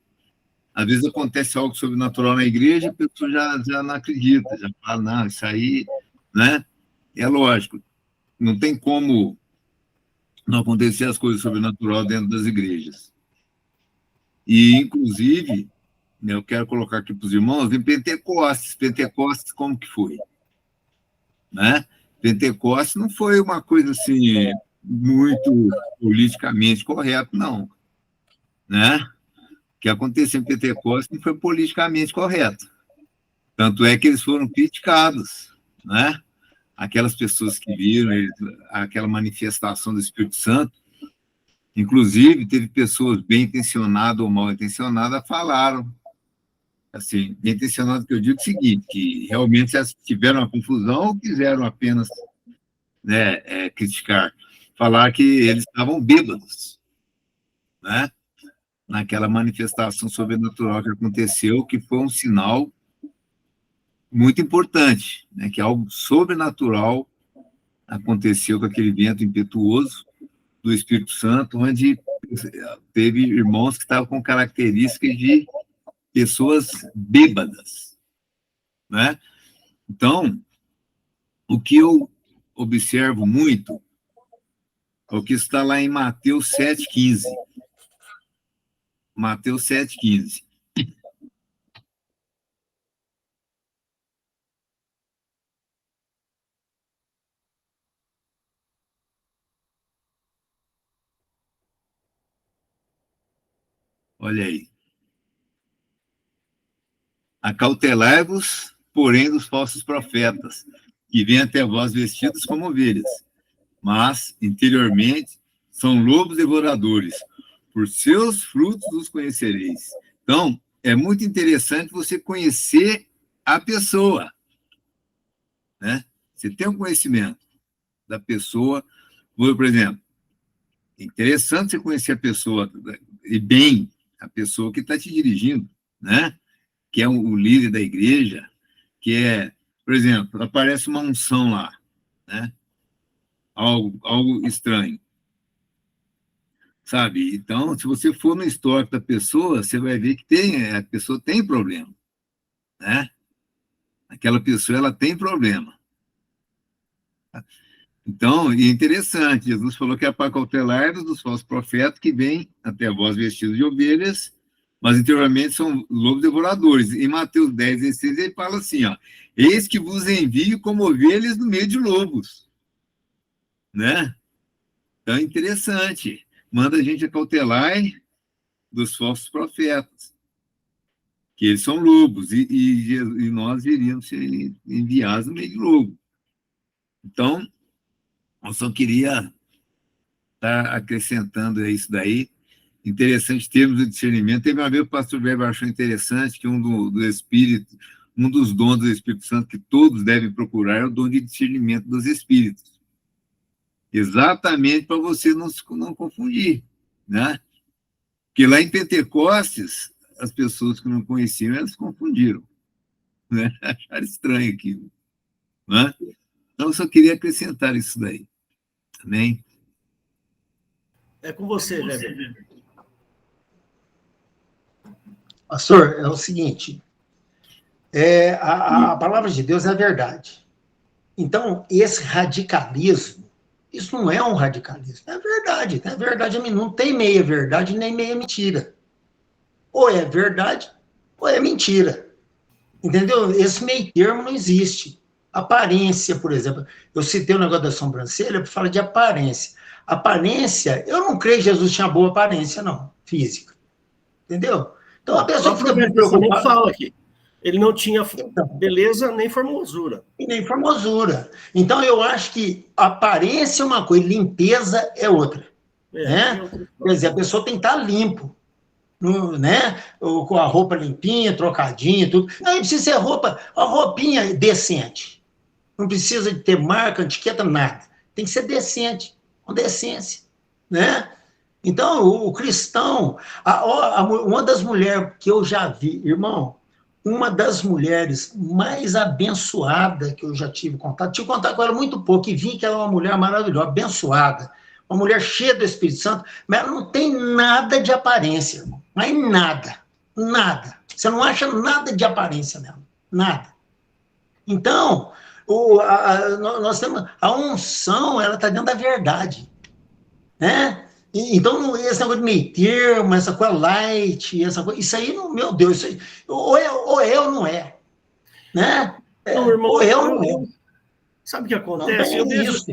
Às vezes acontece algo sobrenatural na igreja, a pessoa já não acredita, já fala, não, isso aí, né? É lógico, não tem como não acontecer as coisas sobrenaturais dentro das igrejas. E, inclusive, eu quero colocar aqui para os irmãos, em Pentecostes como que foi? Né? Pentecostes não foi uma coisa assim, muito politicamente correta, não. Né? O que aconteceu em Pentecostes não foi politicamente correto. Tanto é que eles foram criticados, né? Aquelas pessoas que viram aquela manifestação do Espírito Santo, inclusive teve pessoas bem intencionadas ou mal intencionadas falaram, assim, bem intencionadas que eu digo o seguinte, que realmente tiveram uma confusão ou quiseram apenas, né, criticar, falar que eles estavam bêbados, né? Naquela manifestação sobrenatural que aconteceu, que foi um sinal muito importante, né, que algo sobrenatural aconteceu com aquele vento impetuoso do Espírito Santo, onde teve irmãos que estavam com características de pessoas bêbadas, né? Então, o que eu observo muito é o que está lá em Mateus 7,15. Mateus 7,15. Olha aí. Acautelai-vos, porém, dos falsos profetas, que vêm até vós vestidos como ovelhas, mas, interiormente, são lobos devoradores. Por seus frutos os conhecereis. Então, é muito interessante você conhecer a pessoa, né? Você tem um conhecimento da pessoa, por exemplo, é interessante você conhecer a pessoa, e bem, a pessoa que está te dirigindo, né? Que é o líder da igreja, que é, por exemplo, aparece uma unção lá, né? Algo estranho, sabe? Então, se você for no histórico da pessoa, você vai ver que a pessoa tem problema, né? Aquela pessoa, ela tem problema. Então, é interessante, Jesus falou que é para cautelar dos falsos profetas que vêm até vós vestidos de ovelhas, mas interiormente são lobos devoradores. Em Mateus 10,16, ele fala assim, ó, eis que vos envio como ovelhas no meio de lobos, né? Então, é interessante. manda a gente acautelar dos falsos profetas, que eles são lobos, e nós iríamos ser enviados no meio de lobo. Então, eu só queria estar acrescentando isso daí. Interessante termos o discernimento. Teve uma vez o pastor Weber achou interessante que um dos dons do Espírito Santo que todos devem procurar é o dom de discernimento dos espíritos. Exatamente para você não confundir, né? Porque lá em Pentecostes, as pessoas que não conheciam, elas confundiram, né? Acharam estranho aquilo, né? Então, eu só queria acrescentar isso daí. Amém? É com você, Weber. Pastor, é o seguinte, a palavra de Deus é a verdade. Então, esse radicalismo, isso não é um radicalismo, é verdade. É verdade, não tem meia verdade nem meia mentira. Ou é verdade, ou é mentira. Entendeu? Esse meio termo não existe. Aparência, por exemplo. Eu citei o negócio da sobrancelha para falar de aparência. Aparência, eu não creio que Jesus tinha boa aparência, não, física. Entendeu? Então, a pessoa fica muito preocupada. Fala aqui. Ele não tinha beleza nem formosura. E nem formosura. Então, eu acho que aparência é uma coisa, limpeza é outra. Né? Quer dizer, a pessoa tem que estar limpo. Né? Com a roupa limpinha, trocadinha, tudo. Aí precisa ser a roupinha decente. Não precisa de ter marca, etiqueta, nada. Tem que ser decente, com decência. Né? Então, o cristão, uma das mulheres que eu já vi, irmão, uma das mulheres mais abençoadas que eu já tive contato com ela muito pouco, e vi que ela é uma mulher maravilhosa, abençoada, uma mulher cheia do Espírito Santo, mas ela não tem nada de aparência, irmão, mas nada. Você não acha nada de aparência nela, nada. Então, nós temos a unção, ela está dentro da verdade, né? Então, esse negócio de meio termo, essa coisa light, essa coisa, isso aí, meu Deus, isso aí, ou é ou não é. Né? Não, irmão, ou é ou não é. Sabe o que acontece? Eu vejo isso.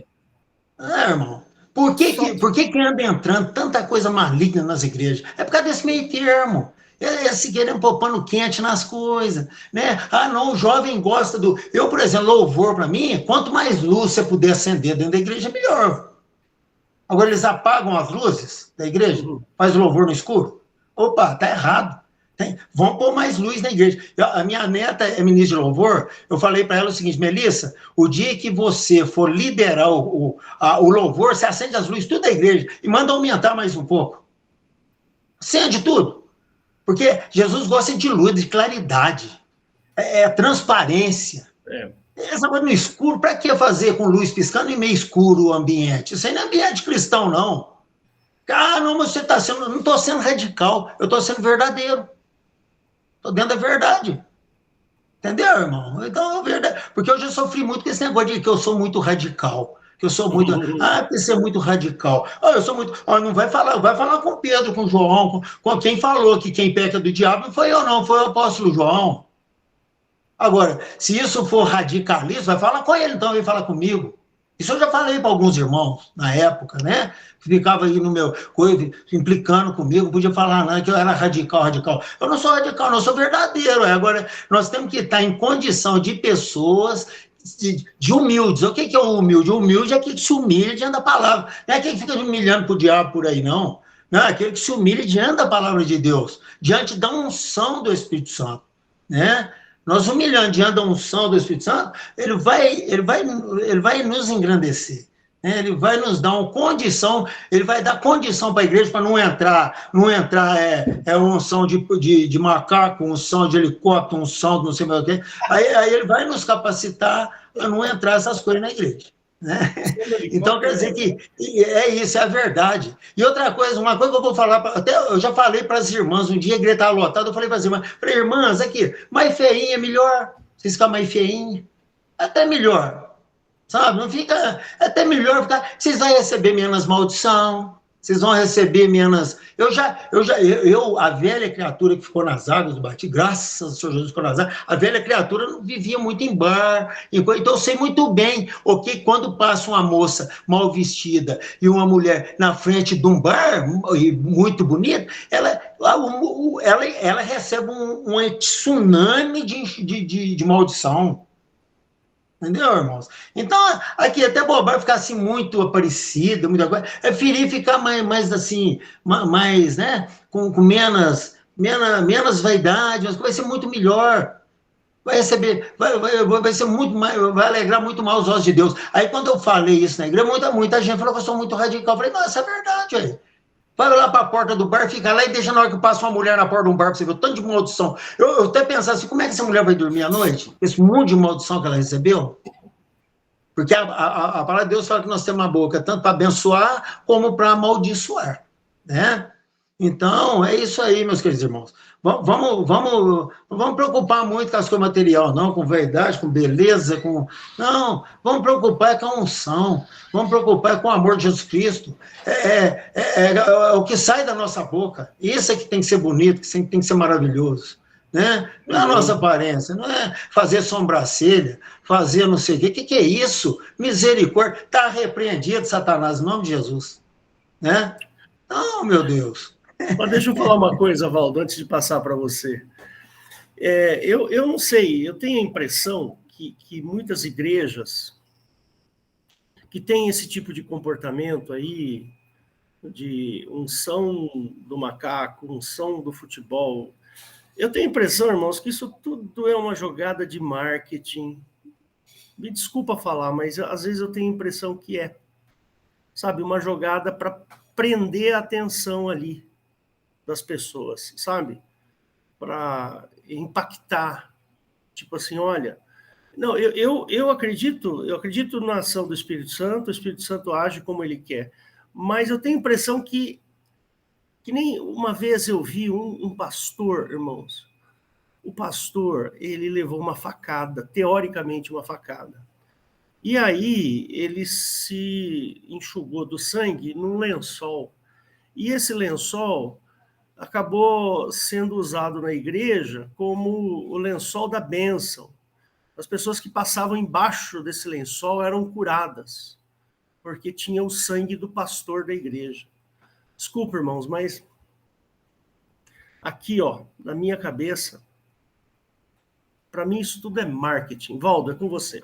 Irmão, por que anda entrando tanta coisa maligna nas igrejas? É por causa desse meio termo. Esse querendo pôr pano quente nas coisas, né? Não, o jovem gosta do... Eu, por exemplo, louvor para mim, quanto mais luz você puder acender dentro da igreja, melhor. Agora eles apagam as luzes da igreja, faz louvor no escuro. Opa, tá errado. Vamos pôr mais luz na igreja. A minha neta é ministra de louvor, eu falei para ela o seguinte, Melissa, o dia que você for liderar o louvor, você acende as luzes tudo da igreja e manda aumentar mais um pouco. Acende tudo. Porque Jesus gosta de luz, de claridade, transparência. Essa coisa no escuro, para que fazer com luz piscando e meio escuro o ambiente? Isso aí não é ambiente cristão, não. Não, mas você está sendo... Não estou sendo radical, eu estou sendo verdadeiro. Estou dentro da verdade. Entendeu, irmão? Então, é verdade. Porque eu já sofri muito com esse negócio de que eu sou muito radical. Que eu sou muito... você é muito radical. Eu sou muito... não vai falar com Pedro, com João, com quem falou que quem peca do diabo não foi eu, não, foi o apóstolo João. Agora, se isso for radicalismo, vai falar com ele, então vem falar comigo. Isso eu já falei para alguns irmãos na época, né? Que ficava aí no meu coisa, implicando comigo, podia falar não, que eu era radical. Eu não sou radical, não, eu sou verdadeiro. Agora, nós temos que estar em condição de pessoas de humildes. O que é o humilde? O humilde é aquele que se humilha diante da palavra. Não é aquele que fica humilhando para o diabo por aí, não. Não, é aquele que se humilha diante da palavra de Deus, diante da unção do Espírito Santo, né? Nós humilhando diante da unção do Espírito Santo, ele vai nos engrandecer. Né? Ele vai nos dar uma condição, ele vai dar condição para a igreja para não entrar unção de macaco, unção de helicóptero, unção de não sei mais o quê. Aí ele vai nos capacitar a não entrar essas coisas na igreja. Né? Então, quer dizer que isso, é a verdade. E outra coisa, uma coisa que eu vou falar, até eu já falei para as irmãs, um dia a igreja estava lotada, eu falei para as irmãs, aqui, mais feinha é melhor, vocês ficarem mais feinha, até melhor, sabe? Não fica, até melhor ficar, vocês vão receber menos maldição, Vocês vão receber menos. A velha criatura que ficou nas águas do batismo, graças ao Senhor Jesus ficou nas águas, a velha criatura não vivia muito em bar. Então eu sei muito bem o que quando passa uma moça mal vestida e uma mulher na frente de um bar muito bonita, ela recebe um tsunami de maldição. Entendeu, irmãos? Então, aqui até bobagem ficar assim muito aparecida, muita coisa. É preferir ficar mais assim, mais, né? Com menos vaidade, vai ser muito melhor. Vai receber, vai ser muito mais, vai alegrar muito mais os olhos de Deus. Aí, quando eu falei isso na igreja, muita gente falou que eu sou muito radical. Eu falei, não, isso é verdade, aí. Vai lá para a porta do bar, fica lá e deixa na hora que passa uma mulher na porta de um bar para você ver o tanto de maldição. Eu até pensava assim, como é que essa mulher vai dormir à noite? Esse monte de maldição que ela recebeu? Porque a palavra de Deus fala que nós temos uma boca tanto para abençoar como para amaldiçoar, né? Então, é isso aí, meus queridos irmãos. Vamos preocupar muito com as coisas materiais, não, com verdade, com beleza, Não, vamos preocupar com a unção, vamos preocupar com o amor de Jesus Cristo. É o que sai da nossa boca. Isso é que tem que ser bonito, que tem que ser maravilhoso. Né? Não é a nossa aparência, não é fazer sobrancelha, fazer não sei o quê. O que é isso? Misericórdia. Está repreendido, Satanás, em nome de Jesus. Né? Não, meu Deus. Mas deixa eu falar uma coisa, Valdo, antes de passar para você. Eu não sei, eu tenho a impressão que muitas igrejas que têm esse tipo de comportamento aí, de unção do macaco, unção do futebol, eu tenho a impressão, irmãos, que isso tudo é uma jogada de marketing. Me desculpa falar, mas às vezes eu tenho a impressão que sabe, uma jogada para prender a atenção ali das pessoas, sabe? Para impactar. Tipo assim, olha... Não, eu acredito na ação do Espírito Santo, o Espírito Santo age como ele quer, mas eu tenho a impressão que nem uma vez eu vi um pastor, irmãos, o pastor, ele levou uma facada, teoricamente uma facada, e aí ele se enxugou do sangue num lençol, e esse lençol acabou sendo usado na igreja como o lençol da bênção. As pessoas que passavam embaixo desse lençol eram curadas, porque tinha o sangue do pastor da igreja. Desculpa, irmãos, mas aqui, na minha cabeça, para mim isso tudo é marketing. Valdo, é com você.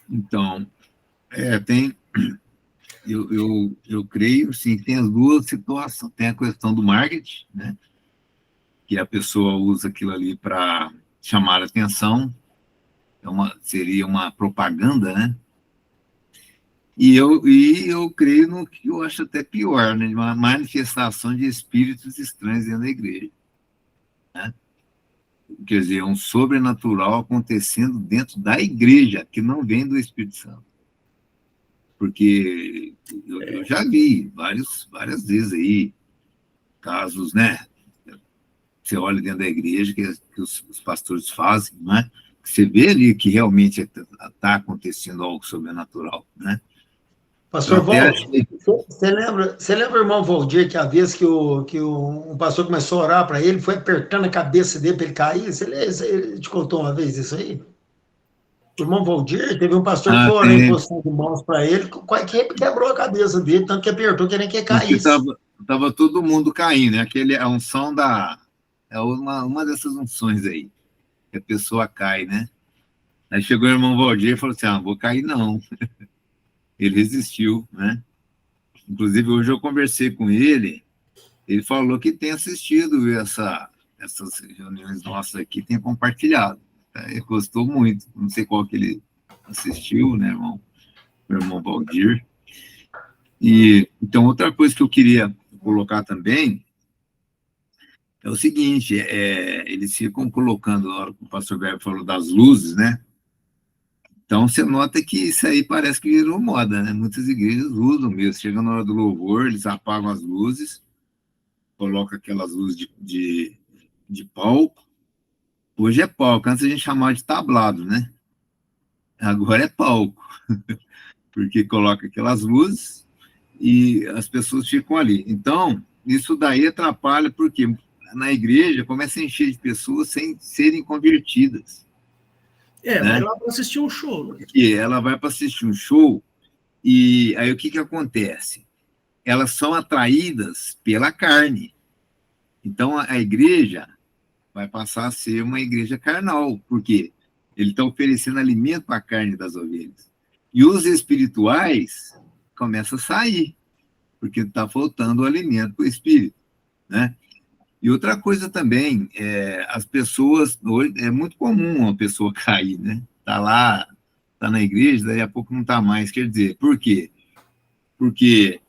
Então, eu creio, sim, tem as duas situações. Tem a questão do marketing, né? Que a pessoa usa aquilo ali para chamar a atenção, seria uma propaganda, né? E eu creio no que eu acho até pior, né? Uma manifestação de espíritos estranhos dentro da igreja, né? Quer dizer, um sobrenatural acontecendo dentro da igreja, que não vem do Espírito Santo. Porque eu já vi várias vezes aí casos, né? Você olha dentro da igreja que os pastores fazem, né? Que você vê ali que realmente está acontecendo algo sobrenatural, né? Pastor Valdir, você lembra o irmão Valdir, que a vez que um pastor começou a orar para ele, foi apertando a cabeça dele para ele cair? Ele te contou uma vez isso aí? O irmão Valdir, teve um pastor que foi orar em posição de mãos para ele, que quebrou a cabeça dele, tanto que apertou, querendo que ele caísse. Estava todo mundo caindo, né? A unção é uma dessas unções aí, que a pessoa cai, né? Aí chegou o irmão Valdir e falou assim, não vou cair não. Ele resistiu, né? Inclusive, hoje eu conversei com ele, ele falou que tem assistido essas reuniões nossas aqui, tem compartilhado. Ele gostou muito, não sei qual que ele assistiu, né, irmão? Meu irmão Valdir. Então, outra coisa que eu queria colocar também é o seguinte, eles ficam colocando, na hora que o pastor Berber falou das luzes, né? Então, você nota que isso aí parece que virou moda, né? Muitas igrejas usam mesmo. Chega na hora do louvor, eles apagam as luzes, colocam aquelas luzes de palco. Hoje é palco. Antes a gente chamava de tablado, né? Agora é palco. porque coloca aquelas luzes e as pessoas ficam ali. Então, isso daí atrapalha, porque na igreja começa a encher de pessoas sem serem convertidas. Vai né? lá para assistir um show. Né? Que ela vai para assistir um show, e aí o que acontece? Elas são atraídas pela carne. Então, a igreja vai passar a ser uma igreja carnal, porque ele está oferecendo alimento para a carne das ovelhas. E os espirituais começam a sair, porque está faltando o alimento para o espírito, né? E outra coisa também, as pessoas, hoje é muito comum uma pessoa cair, né? Está lá, está na igreja, daí a pouco não está mais. Quer dizer, por quê? Porque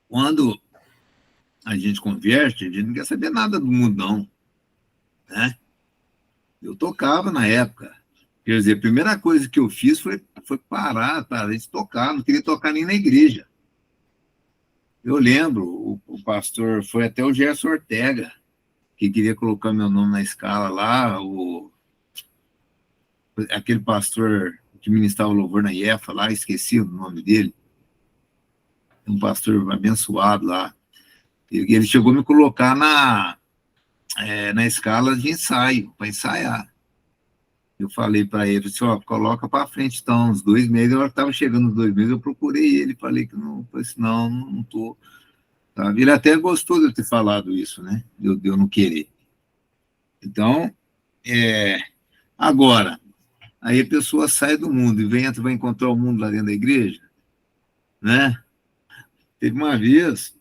quando a gente converte, a gente não quer saber nada do mundo, não. Né? Eu tocava na época. Quer dizer, a primeira coisa que eu fiz foi parar de tocar, não queria tocar nem na igreja. Eu lembro, o pastor, foi até o Gerson Ortega, que queria colocar meu nome na escala lá, aquele pastor que ministrava louvor na IEFA lá, esqueci o nome dele, um pastor abençoado lá. Ele chegou a me colocar na escala de ensaio, para ensaiar. Eu falei para ele, assim, coloca para frente, então, uns 2 meses. Na hora que estava chegando os 2 meses, eu procurei ele, falei que não, não estou. Tá? Ele até gostou de eu ter falado isso, né? De eu não querer. Então, agora, aí a pessoa sai do mundo e vai encontrar o mundo lá dentro da igreja, né? Teve uma vez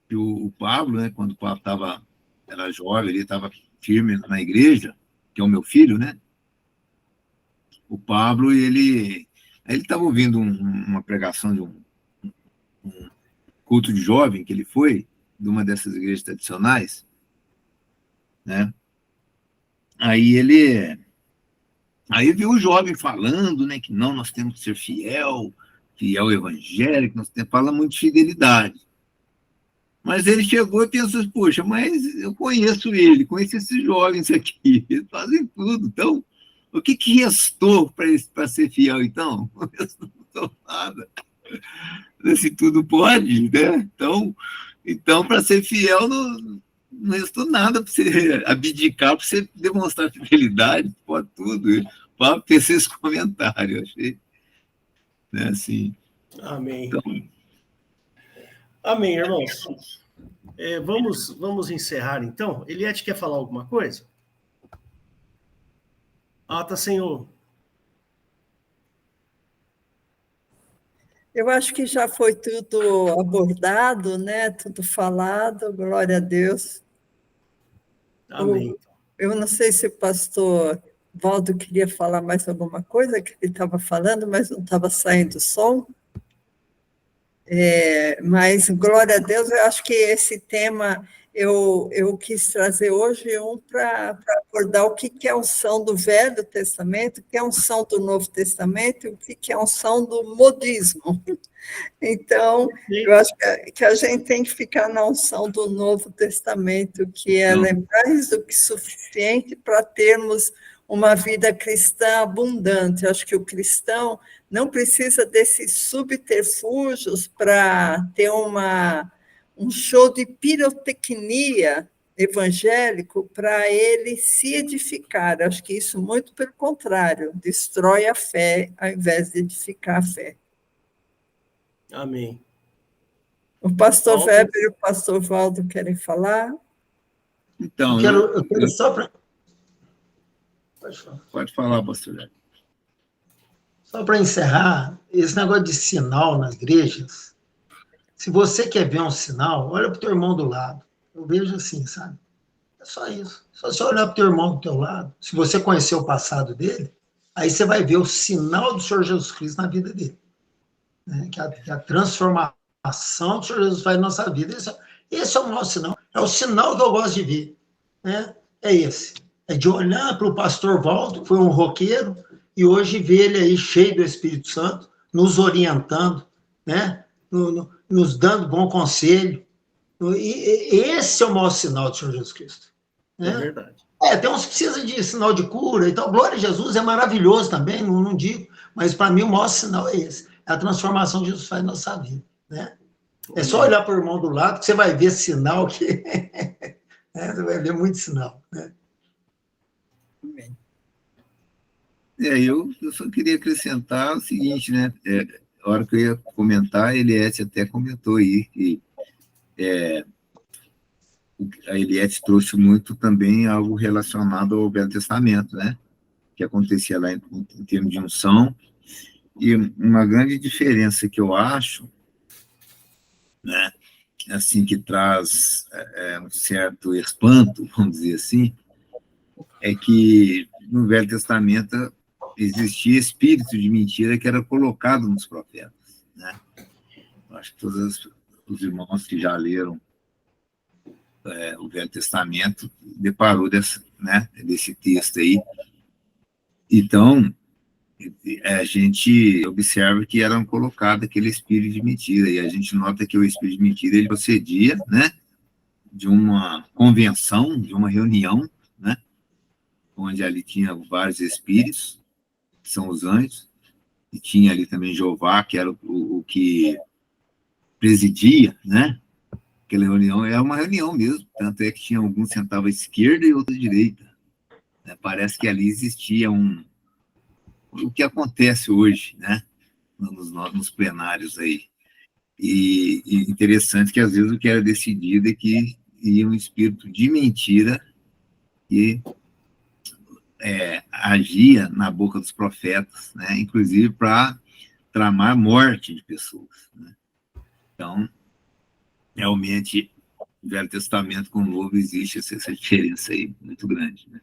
que o Pablo, né, quando o Pablo era jovem, ele estava firme na igreja, que é o meu filho, né? O Pablo, ele estava ouvindo uma pregação de um culto de jovem que ele foi, de uma dessas igrejas tradicionais, né? Aí viu o jovem falando, né, que não, nós temos que ser fiel evangélico, fala muito de fidelidade. Mas ele chegou e pensou assim, poxa, mas eu conheço esses jovens aqui, eles fazem tudo. Então, o que restou para ser fiel, então? Não restou nada. Se tudo pode, né? Então para ser fiel, não restou nada para você abdicar, para você demonstrar fidelidade, pode tudo. Para ter esses comentários, achei. Né, assim. Amém. Então, amém, irmãos. Vamos encerrar, então. Eliette quer falar alguma coisa? Tá sem o... Eu acho que já foi tudo abordado, né? Tudo falado, glória a Deus. Amém. Eu não sei se o pastor Valdo queria falar mais alguma coisa, que ele estava falando, mas não estava saindo som. Mas, glória a Deus, eu acho que esse tema eu quis trazer hoje para abordar o que é a unção do Velho Testamento, o que é a unção do Novo Testamento e o que é a unção do modismo. Então, eu acho que a gente tem que ficar na unção do Novo Testamento, que ela é mais do que suficiente para termos uma vida cristã abundante. Eu acho que o cristão não precisa desses subterfúgios para ter um show de pirotecnia evangélico para ele se edificar. Eu acho que isso, muito pelo contrário, destrói a fé ao invés de edificar a fé. Amém. O pastor Weber e o pastor Valdo querem falar? Então, eu quero só para... Pode falar, pastor Weber. Só para encerrar, esse negócio de sinal nas igrejas, se você quer ver um sinal, olha para o teu irmão do lado. Eu vejo assim, sabe? É só isso. Só você olhar para o teu irmão do teu lado, se você conhecer o passado dele, aí você vai ver o sinal do Senhor Jesus Cristo na vida dele. Né? Que a transformação do Senhor Jesus faz na nossa vida. Esse é o maior sinal. É o sinal que eu gosto de ver. Né? É esse. É de olhar para o pastor Valdo, que foi um roqueiro, e hoje ver ele aí cheio do Espírito Santo, nos orientando, né? Nos dando bom conselho. E esse é o maior sinal do Senhor Jesus Cristo. Né? É verdade. Tem uns que precisam de sinal de cura e tal. Glória a Jesus, é maravilhoso também, não digo. Mas, para mim, o maior sinal é esse. É a transformação que Jesus faz na nossa vida, né? É só olhar para o irmão do lado que você vai ver sinal que... Você vai ver muito sinal, né? Eu só queria acrescentar o seguinte, né? A hora que eu ia comentar, a Eliette até comentou aí que a Eliette trouxe muito também algo relacionado ao Velho Testamento, né? Que acontecia lá em termos de unção. E uma grande diferença que eu acho, né? Assim, que traz um certo espanto, vamos dizer assim, é que no Velho Testamento existia espírito de mentira que era colocado nos profetas, né? Eu acho que todos os irmãos que já leram o Velho Testamento deparou desse texto aí. Então, a gente observa que eram colocados aquele espírito de mentira, e a gente nota que o espírito de mentira ele procedia, né, de uma convenção, de uma reunião, né, onde ali tinha vários espíritos, que são os anjos, e tinha ali também Jeová, que era o que presidia, né? Aquela reunião era uma reunião mesmo, tanto é que tinha alguns sentavam à esquerda e outros à direita, né? Parece que ali existia o que acontece hoje, né? Nos plenários aí. E interessante que às vezes o que era decidido é que ia um espírito de mentira que agia na boca dos profetas, né? Inclusive para tramar a morte de pessoas, né? Então, realmente, no Velho Testamento com o Novo existe essa diferença aí muito grande, né?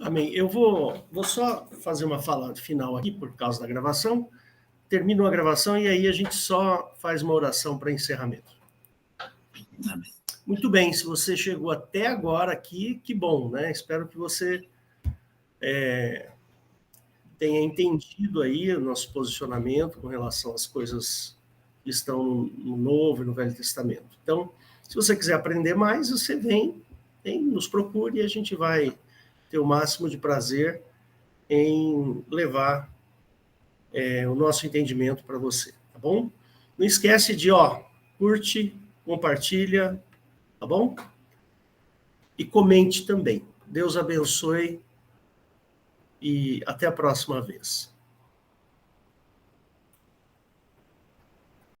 Amém. Eu vou só fazer uma fala final aqui, por causa da gravação. Termino a gravação e aí a gente só faz uma oração para encerramento. Amém. Muito bem, se você chegou até agora aqui, que bom, né? Espero que você tenha entendido aí o nosso posicionamento com relação às coisas que estão no Novo e no Velho Testamento. Então, se você quiser aprender mais, você vem, nos procure e a gente vai ter o máximo de prazer em levar o nosso entendimento para você, tá bom? Não esquece de, curte, compartilha, tá bom? E comente também. Deus abençoe e até a próxima vez.